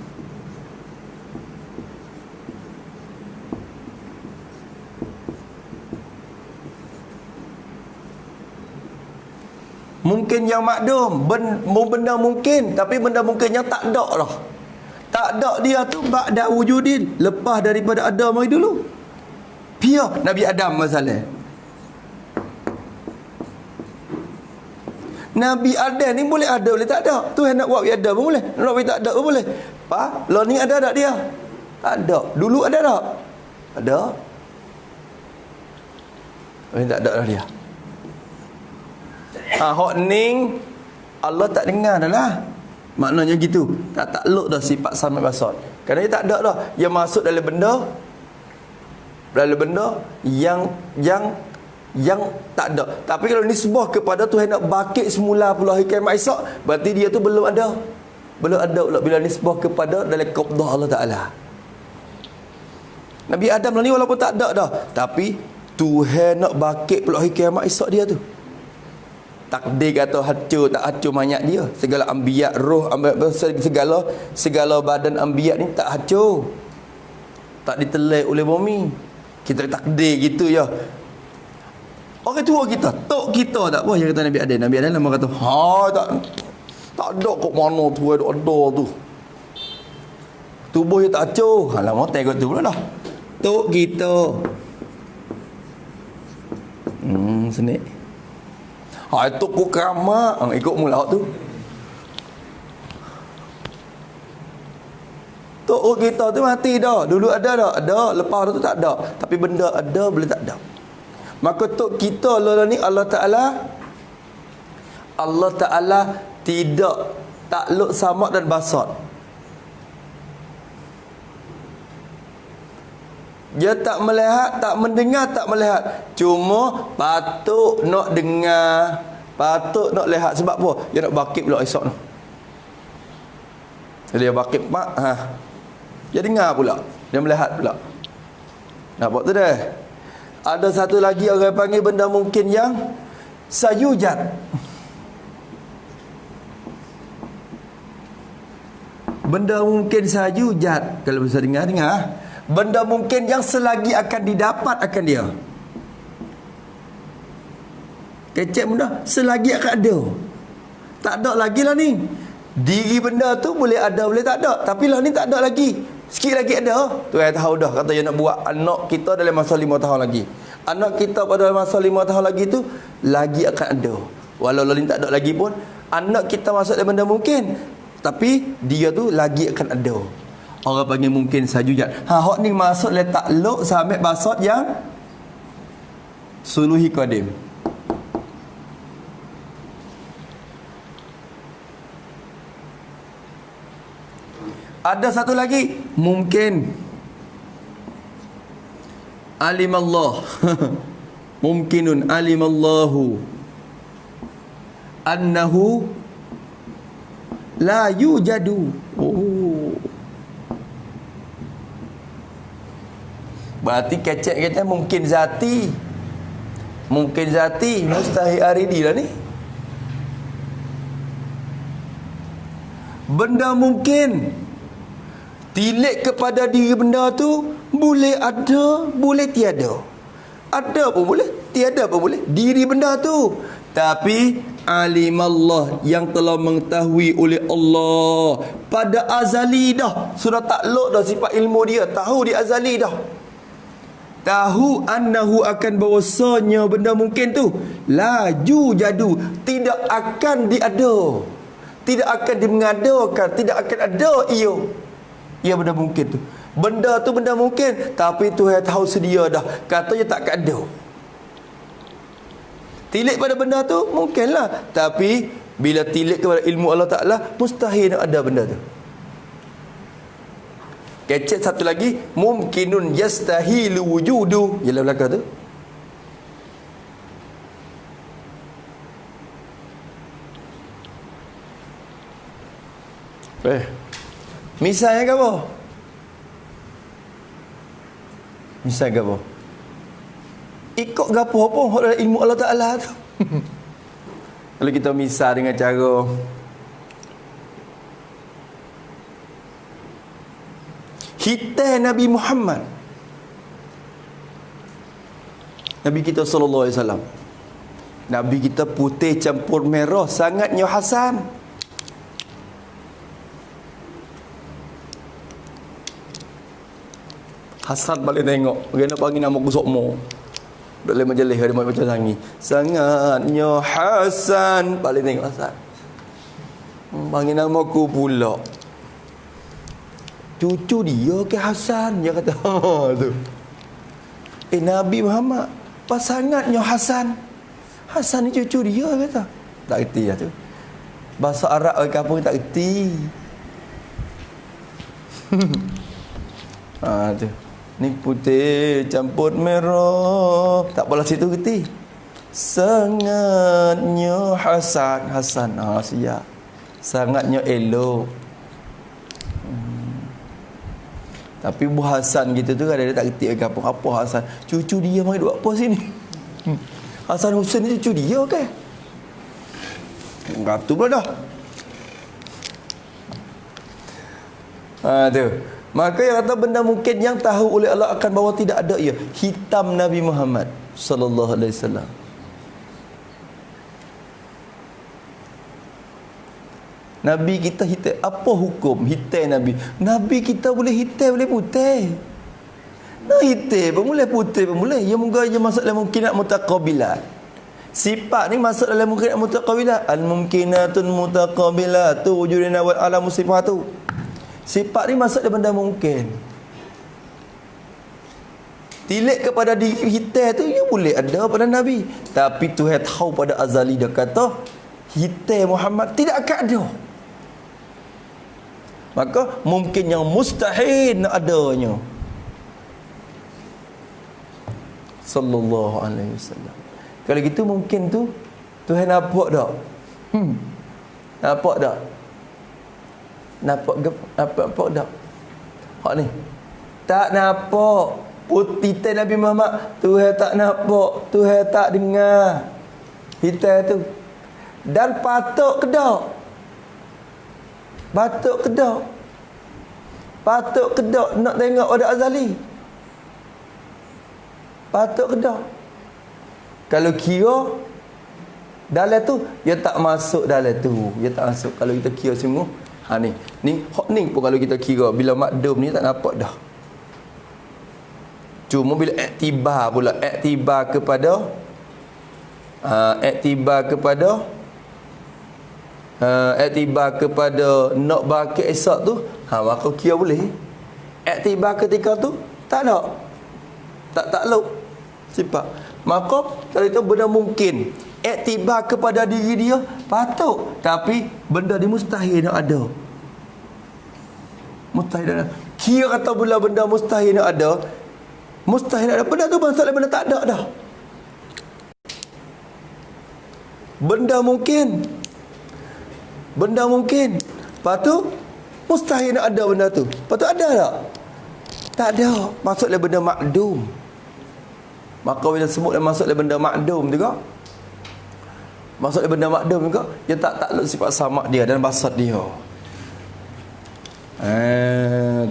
Mungkin yang makdum, benda mungkin, tapi benda mungkin yang tak ada lah. Tak ada dia tu ba'da wujudin, lepas daripada ada mari dulu. Pia Nabi Adam masalah. Nabi Adam ni boleh ada, boleh tak ada. Tuhan nak buat dia ada pun boleh, nak buat tak ada pun boleh. Lo ni ada tak dia? Tak ada. Dulu ada tak? Ada. Tak ada lah dia. Hak ning Allah tak dengar dah lah. Maknanya gitu. Tak takluk dah sifat samad basar. Kerana dia tak ada dah. Yang masuk dalam benda yang tak ada. Tapi kalau nisbah kepada Tuhan nak bakit semula pula kiamat esok, berarti dia tu belum ada. Belum ada pula bila nisbah kepada dalam qabdah Allah Taala. Nabi Adam ni walaupun tak ada dah, tapi Tuhan nak bakit pula kiamat esok dia tu. Takdir kata hancur tak hancur mayat dia. Segala anbiya, roh, segala badan anbiya ni tak hancur. Tak ditelai oleh bumi. Kita takdir gitu ya. Orang tua kita, tok kita tak apa yang kata Nabi Adam. Nabi Adam lama kata, tak ada kok mana tu ada tu. Tubuh dia tak hancur. Lama tengok tu pula dah. Tok kita. Senik. Itu ku keramat. Ikut mula tu. Tok kita tu mati dah. Dulu ada tak? Ada. Lepas tu tak ada. Tapi benda ada, boleh tak ada. Maka tok kita lah ni Allah Ta'ala tidak takluk samad dan basat. Dia tak melihat, tak mendengar, tak melihat. Cuma patut nak dengar, patut nak lihat. Sebab apa? Dia nak bakit pula esok tu. Dia bakit mak, dia dengar pula, dia melihat pula. Nampak tu dah. Ada satu lagi orang panggil benda mungkin yang sayujat. Benda mungkin sayujat. Kalau bisa dengar. Benda mungkin yang selagi akan didapat akan dia. Kecek benda selagi akan ada. Tak ada lagi lah ni. Diri benda tu boleh ada, boleh tak ada. Tapi lah ni tak ada lagi. Sikit lagi ada. Tu saya tahu dah. Kata dia nak buat anak kita dalam masa 5 tahun lagi. Anak kita pada masa 5 tahun lagi tu, lagi akan ada. Walau ni tak ada lagi pun, anak kita masuk dalam benda mungkin. Tapi dia tu lagi akan ada. Orang panggil mungkin sajujat. Hak ni masuk letak lok sampai basot yang suluhi qadim. Ada satu lagi, mungkin alimallah mungkinun alimallahu annahu la yujadu. Berarti kecek-kecek mungkin zati. Mungkin zati mustahil aridi lah ni. Benda mungkin tilik kepada diri benda tu boleh ada, boleh tiada. Ada pun boleh, tiada pun boleh. Diri benda tu. Tapi alimallah yang telah mengetahui oleh Allah pada azali dah. Sudah takluk dah sifat ilmu dia. Tahu di azali dah. Tahu annahu akan bahawasanya benda mungkin tu laju jadu, tidak akan diada, tidak akan dimengadakan, tidak akan ada ia. Ia benda mungkin tu. Benda tu benda mungkin, tapi Tuhan tahu sedia dah. Katanya tak ada. Tilik pada benda tu mungkinlah, tapi bila tilik kepada ilmu Allah Ta'ala, mustahil nak ada benda tu. Kecek satu lagi, mungkinun yastahilu wujudu. Ialah belakang tu. Misalnya ke apa? Misal ke apa? Ikut ke apa ilmu Allah Ta'ala tu. Kalau kita misal dengan cara hitam Nabi Muhammad, Nabi kita sallallahu alaihi wasallam, Nabi kita putih campur merah, sangatnya Hasan. Hasan balik tengok, bagaimana panggil nama aku Sokmo. Dalam majalah ada macam sangi. Sangatnya Hasan, balik tengok Hasan. Panggil nama aku pula. Cucu dia ke Hasan, dia kata. Tu. Nabi Muhammad, pas sangatnya Hasan. Hasan ni cucu dia kata. Tak erti lah tu. Bahasa Arab orang kampung tak erti. Tu. Ni putih campur merah. Tak apalah situ kerti. Sangatnya Hasan. Hasan. Siap. Sangatnya elok. Tapi Bu Hasan gitu tu kan dia tak kerti ke apa. Apa Hasan? Cucu dia mai duk apa sini? Hasan Hussein ni cucu dia ke? Enggak tu pula dah. Tu. Maka yang kata benda mungkin yang tahu oleh Allah akan bahawa tidak ada ia. Hitam Nabi Muhammad sallallahu alaihi wasallam. Nabi kita hitam. Apa hukum hitam Nabi? Nabi kita boleh hitam, boleh putih. Nah hitam pun boleh, putih pun boleh. Ya moga dia masuk dalam mungkinat mutaqabilat. Sifat ni masuk dalam mungkinat mutaqabilat. Al-mumkinatun mutaqabilatu wujudina wal alamu sifatu. Sifat ni masuk dalam benda mungkin. Tilik kepada diri hitam tu dia boleh ada pada Nabi. Tapi Tuhan tahu pada azali dia kata hitam Muhammad tidak akan ada. Maka mungkin yang mustahil nak adanya. Sallallahu alaihi wasallam. Kalau gitu mungkin tu Tuhan nampak tak? Nampak tak? Nampak tak? Hak ni. Tak nampak. Putih Nabi Muhammad Tuhan tak nampak, Tuhan tak dengar. Hitam tu. Dan patut ke tak? Patut ke tak? Patut ke tak nak tengok pada azali? Patut ke tak? Kalau kira Dalam tu dia tak masuk dalam tu. Dia tak masuk. Kalau kita kira sungguh, ni hok ni pun kalau kita kira bila makdum ni tak nampak dah. Cuma bila iktibar pula, iktibar kepada nak bakit esok tu, maka kira boleh. Iktibar ketika tu tak ada. Tak takluk sifat. Maka kalau itu benda mungkin, iktibar kepada diri dia patut, tapi benda ni mustahil nak ada. Mustahil nak ada. Kira kata bila benda mustahil nak ada, benda tu masalah benda tak ada dah. Benda mungkin, patut mustahil nak ada benda tu. Patut ada tak? Tak ada. Maksudnya benda makdum. Maka bila sebut dia masuk dalam benda makdum juga, dia tak takluk sifat samak dia dan basat dia.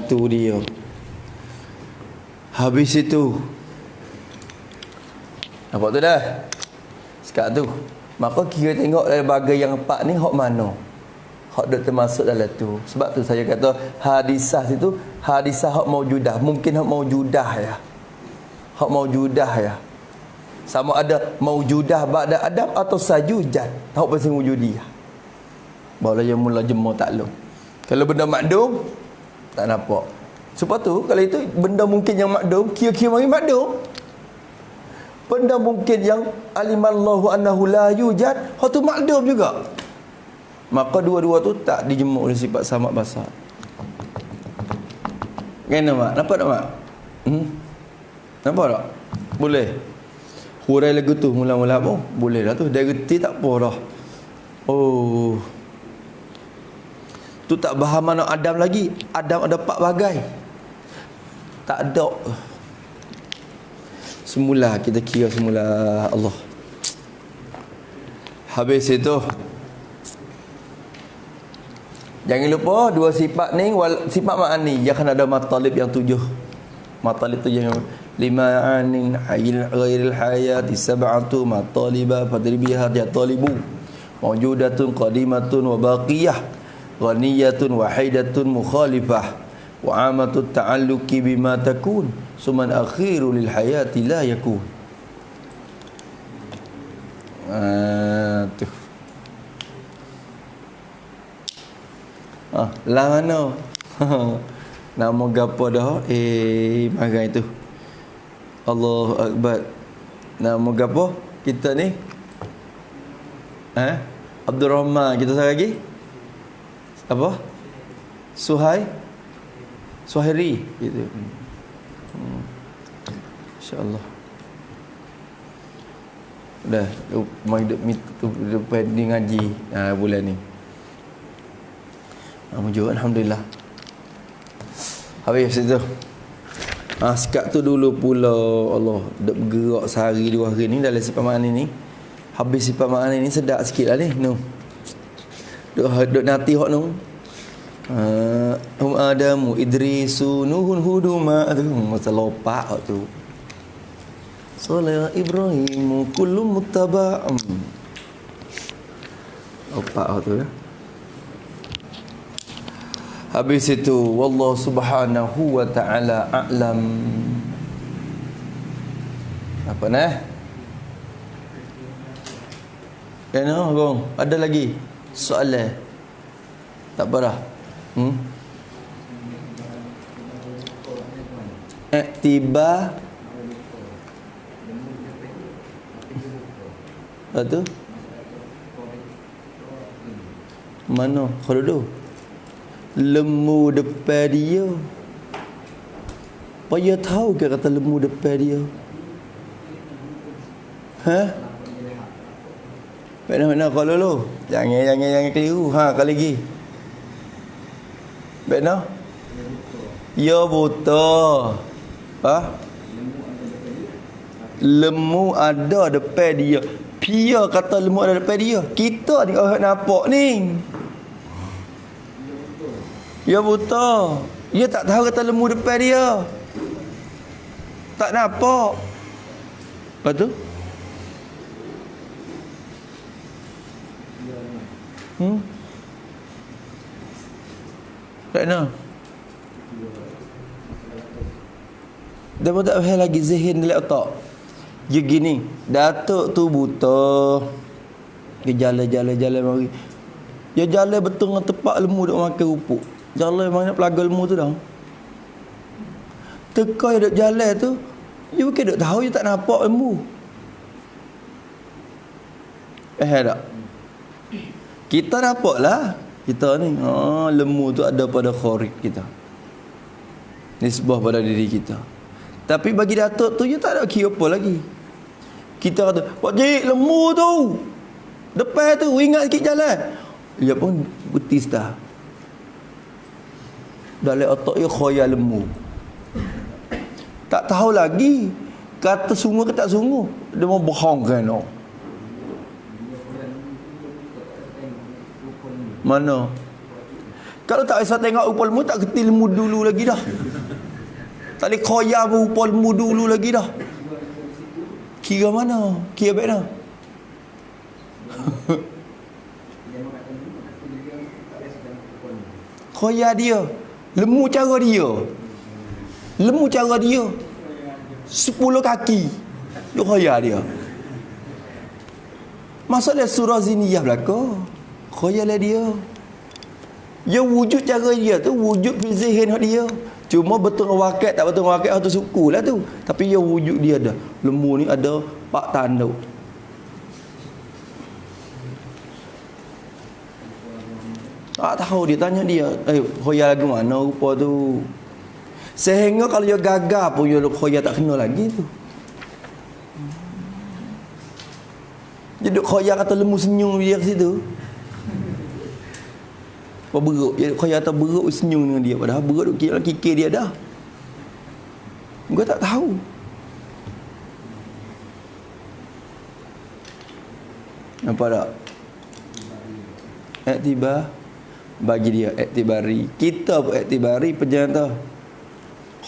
Tu dia. Habis itu, nampak tu dah. Sekarang tu, maka kira tengok dari bagai yang 4 ni hak mana, hak dah termasuk dalam tu. Sebab tu saya kata hadisah situ, hadisah hak maujudah. Mungkin hak maujudah ya. Hak maujudah ya. Sama ada maujudah ba'da adam atau sajujat. Hak pasal wujudiyah. Barulah yang mula jemur takluk. Kalau benda makdum tak nampak. Sebab tu kalau itu benda mungkin yang makdum, kira-kira mari makdum. Benda mungkin yang alimallahu annahu la yujad, hak tu makdum juga. Maka dua-dua tu tak dijemur oleh sifat samak basar. Kena mak? Nampak tak mak? Nampak tak? Boleh. Hurai lagu tu mula-mula pun boleh dah tu. Dia reti tak apa dah. Oh. Tu tak faham mana Adam lagi. Adam ada 4 bagai. Tak ada. Semula kita kira semula Allah. Habis itu, jangan lupa dua sifat ni, sifat ma'ani jangan ada matalib yang 7. Matalib tu jangan 5 anin ghairil hayati sab'atu mataliba fadribiha ya talibu mawjudatun qadimatun wa baqiyah ghaniyatun wahidatun mukhalifah wa amatut ta'alluqi bima takun suman akhiru lil hayati la yakun. Tu lah mana nama gapo dah magai tu. Allahu Akbar. Nama gapo kita ni? Abdul Rahman. Kita siapa lagi? Apa? Suhairi gitu. Insya-Allah. Dah mai depan ni ngaji bulan ni. Mujur alhamdulillah. Habis itu. Sekat tu dulu pula Allah duk bergerak sehari 2 hari ni dalam sifat ma'ani ni. Habis sifat ma'ani ni sedap sikit lah ni. Duk nanti hok nu. Adamu Idrisu Nuhun Huduma tu masa lopak hok tu. Saleh Ibrahim kullu muttaba'. Lopak hok tu ya. Habis itu wallahu subhanahu wa ta'ala a'lam. Apa nah? Kena gong. Ada lagi soalan? Tak apa dah. Iktibar. Apa tu? Mana? Kalau dulu lemu depan dia. Apa dia tahu ke kata lemu depan dia? Mana kalau lu? Jangan keliru. Kali lagi. Mana? Ya buta. Lemu ada depan dia. Pia kata lemu ada depan dia. Kita ni orang nampak ni. Ya buta. Dia tak tahu kata lembu depan dia. Tak nampak. Lepas tu Tak nak. Dia pun tak faham lagi zihin dalam otak. Dia gini, Datuk tu buta. Dia jalan mari. Dia jalan betul dengan tepat lemu duk makan rupuk. Jalan mana pelaga lemu tu dah. Teka dia duk jalan tu, dia bukan duk tahu, dia tak nampak lemu. Tak? Kita nampak lah. Kita ni, lemu tu ada pada kharik kita. Nisbah pada diri kita. Tapi bagi Datuk tu, dia tak ada kira apa lagi. Kita kata, Pak Cik, lemu tu. Depan tu, ingat sikit jalan. Dia pun betis dah. Dalam otak dia khayal lemu. Tak tahu lagi kata sungguh ke tak sungguh. Dia mau bohong kan? Mana? Kalau tak bisa tengok rupa lemu, tak kerti lemu dulu lagi dah. Tak boleh khayal rupa lemu dulu lagi dah. Kira mana? Kira baik mana? Khayal dia. Lemu cara dia. Lemu cara dia. 10 kaki. Dia khayal dia. Masalah surah ziniyah belaka. Khayal dia. Dia wujud cara dia tu, wujud fi zihin dia. Cuma betul wakil tak betul wakil tu suku lah tu. Tapi dia wujud dia dah. Lembu ni ada 4 tanduk. Tak tahu, dia tanya dia, khayal lagu mana rupa tu. Sehingga kalau dia gagal pun dia khayal tak kena lagi tu. Dia duk khayal kata lembu senyum dia kat situ. Apa beruk, dia khayal kata beruk senyum dengan dia, padahal beruk duk kikir dia dah. Gua tak tahu. Nampak tak? Iktibar bagi dia iktibari. Kita pun iktibari penjana.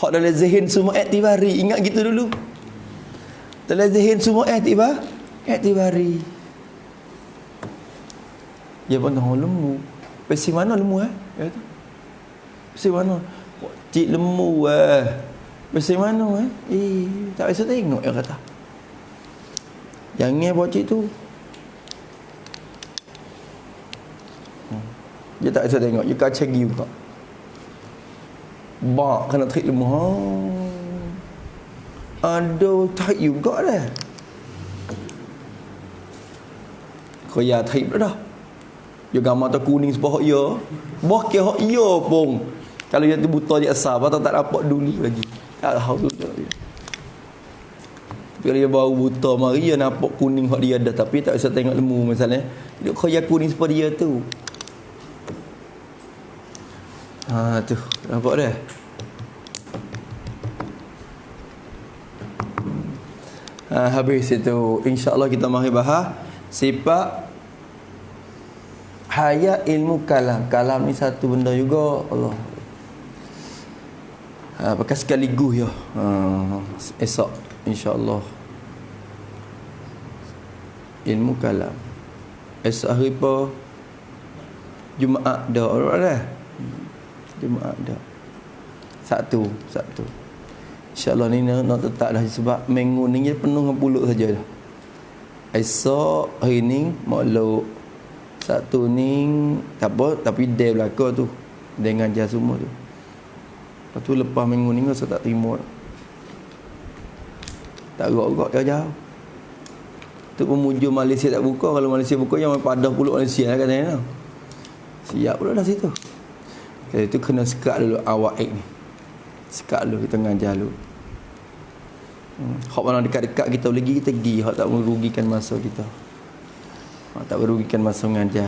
Hak dalam zihin semua iktibari. Ingat gitu dulu. Dalam zihin semua iktibari. Dia pun tahu lemu. Pesi mana lemu kata. Pesi mana? Cik lemu Pesi mana tak bisa tengok dia kata. Jangan buat cik tu. Dia tak bisa tengok, dia kacang juga. Bak kena tarik lemah. Aduh, tarik juga dah. Kau ya tarik dah. Dia gambar tu kuning sebab hak ya. Bahkan hak ya pun. Kalau dia tu buta dia asal, patut tak dapat dulu lagi. Tak tahu tu dia. Kalau dia baru buta mari dia nampak kuning hak dia dah, tapi tak bisa tengok lemu misalnya. Dia kaya kuning sebab dia tu. Tu nampak dah. Habis itu, insya-Allah kita mari bahas sifat hayat ilmu kalam. Kalam ni satu benda juga Allah. Pakai sekaligus ya. Esok insya-Allah. Ilmu kalam. Esok hari apa? Jumaat dah. Alright. Jumaat dah. Satu. InsyaAllah ni nak tetap dah sebab minggu ni penuh dengan pulut saja dah. Esok hari ni makluk. Satu ni tak apa, tapi dia belaka tu. Dia ngajar semua tu. Lepas tu lepas minggu ni saya tak terima. Tak gerak-gerak jauh-jauh. Tu pemujur Malaysia tak buka. Kalau Malaysia buka yang padah pulut Malaysia lah katanya. Siap pula dah situ. Jadi itu kena sekat dulu awak ni. Sekat dulu kita ngajar dulu. Hak mana dekat-dekat kita lagi kita pergi. Hak tak merugikan masa kita. Hak tak merugikan masa mengajar.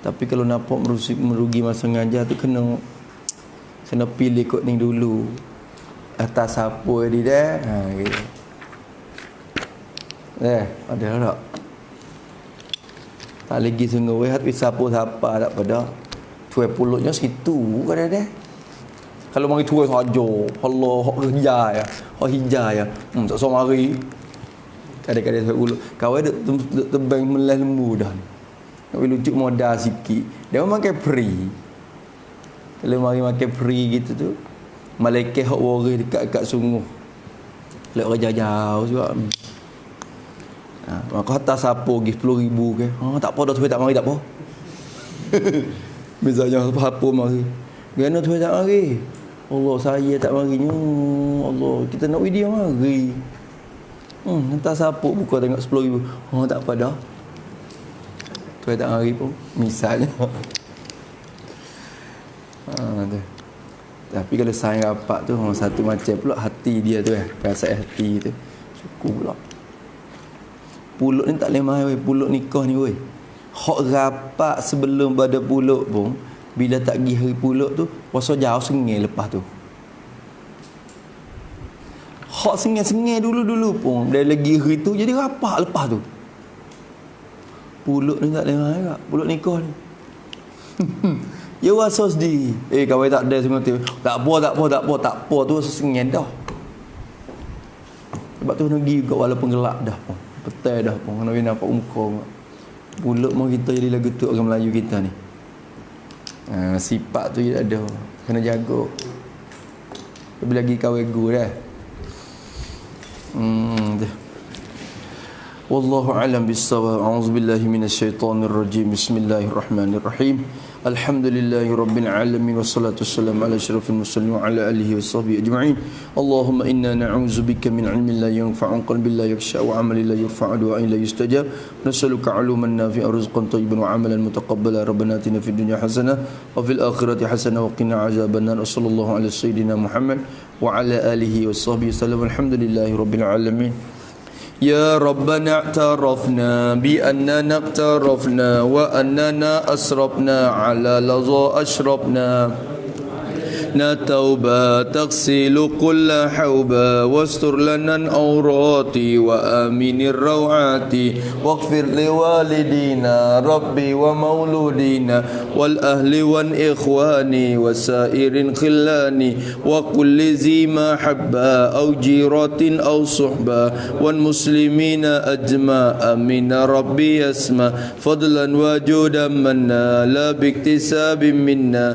Tapi kalau nampak merugi masa mengajar tu kena pilih kot ni dulu. Atas apa dia dah. Gitu. Ada tak? Tak lagi sungguh tapi siapa-siapa tak pada. Tuai pulutnya situ kan ada. Kalau mari tuai saja. Allah hak hijau ya. Hak hijau ya. Tak so mari. Kadang-kadang tuai pulut. Kau ada tebang melas lembu dah. Nak bagi lucu modal sikit. Dia makan free. Kalau mari makan free gitu tu, malaikat hak waris dekat sungguh. Lek orang jauh juga. Maka atas sapo pergi 10,000 ke. Tak apa dah tu tak mari tak apa. Misalnya apa mari. Gana tu tak mari. Allah saya tak marinya. Allah kita nak video mari. Hantar sapo buka tengok 10,000. Tak apa dah. Tu tak mari pun misalnya. Tu. Tapi kalau sayang rapat tu satu macam pula hati dia tu perasaan hati tu. Syukur pula. Pulut ni tak boleh main weh. Pulut nikah ni weh. Hak rapat sebelum pada pulut pun, bila tak pergi hari pulut tu, puasa jauh sengih lepas tu. Hak sengih-sengih dulu-dulu pun, dah lagi hari tu jadi rapat lepas tu. Pulut ni tak boleh main tak? Pulut nikah ni. Ya rasa sedih. Kawan tak ada semua tu. Tak apa tu sengih dah. Sebab tu nak pergi juga walaupun gelap dah pun. Petai dah pun. Nak nampak muka. Pulut mau kita jadi lagu tu orang Melayu kita ni. Sifat tu dia ada. Kena jaga. Lebih lagi kawan gu dah. Wallahu a'lam bis-shawab. A'udzubillahi minasyaitonirrajim. Bismillahirrahmanirrahim. Alhamdulillahi rabbil alamin wassalatu wassalamu ala asyrafil mursalin wa ala alihi washabbihi ajma'in. Allahumma inna na'udzubika min ilmin la yanfa'u qalbin la yakhsha wa 'amalin la yarfa'u du'ain la yustajab. Nas'aluka 'uluman nafi'an rizqan thayyiban wa 'amalan mutaqabbala. Rabbana atina fid dunya hasanah wa fil akhirati hasanah wa qina 'adzabannar. Sallallahu ala sayyidina Muhammad wa ala alihi washabbihi wasallam. Alhamdulillahi rabbil alamin. يا ربنا اعترفنا بأننا اقترفنا وأننا أسرفنا على لظى أشرفنا توبة تغسل كل حوبة واستر لنا العورات وآمن الروعات واغفر لوالدينا ربي ومولودينا والأهل والإخوان وسائر الخلان وكل ذي محبة أو جيرة أو صحبة والمسلمين أجمع آمين ربي يسمع فضلا وجودا منا لا باكتساب منا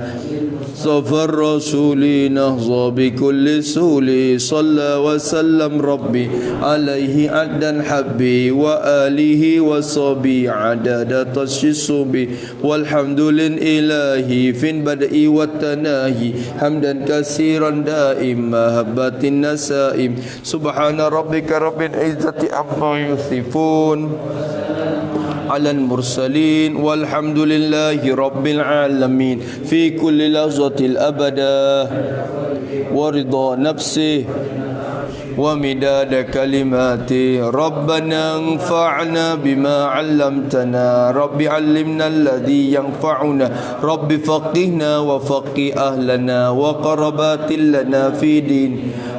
صفر رسولي نهضى بكل سولي صلى وسلم ربي عليه عدا حبي وآله وصبي عدد تشصبي والحمد لله في البدء والتناهي حمدا كثيرا دائم مهبة النسائم سبحان ربك رب العزة عما يصفون على المرسلين والحمد لله رب العالمين في كل لحظة الأبدا ورضا نفسه ومداد كلماتي ربنا انفعنا بما علمتنا رب علمنا الذي ينفعنا رب فقهنا وفقه أهلنا وقربات لنا في دين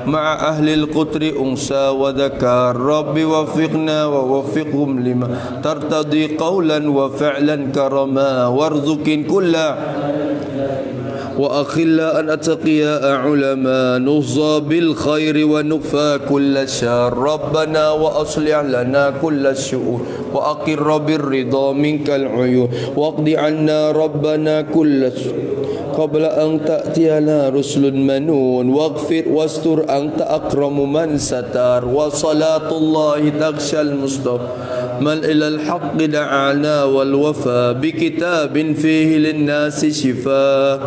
مع أهل القطر أنثى وذكر رب وفقنا ووفقهم لما ترتضي قولا وفعلا كرما وارزق كل وأخلا أن أتقياء علماء نهضى بالخير ونكفى كل شر ربنا وأصلح لنا كل الشؤون وأقر بالرضا منك العيون واقض عنا ربنا كل قبل أن تأتينا رسل منون واغفر واستر أنت أكرم من ستر وصلاة الله تغشى المصطفى من إلى الحق دعانا والوفى بكتاب فيه للناس شفاء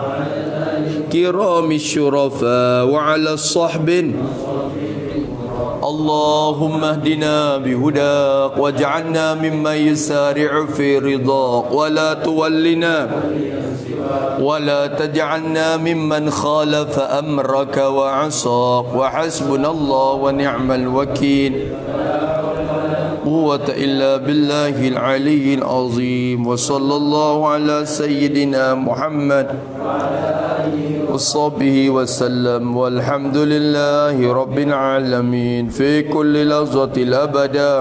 كرام الشرفاء وعلى الصحب اللهم اهدنا بهداك واجعلنا ممن يسارع في رضاك ولا تولنا ولا تجعلنا ممن خالف أمرك وعصاك وحسبنا الله ونعم الوكيل قوة إلا بالله العلي العظيم وصلى الله على سيدنا محمد وصحبه وسلم والحمد لله رب العالمين في كل لحظة الأبدا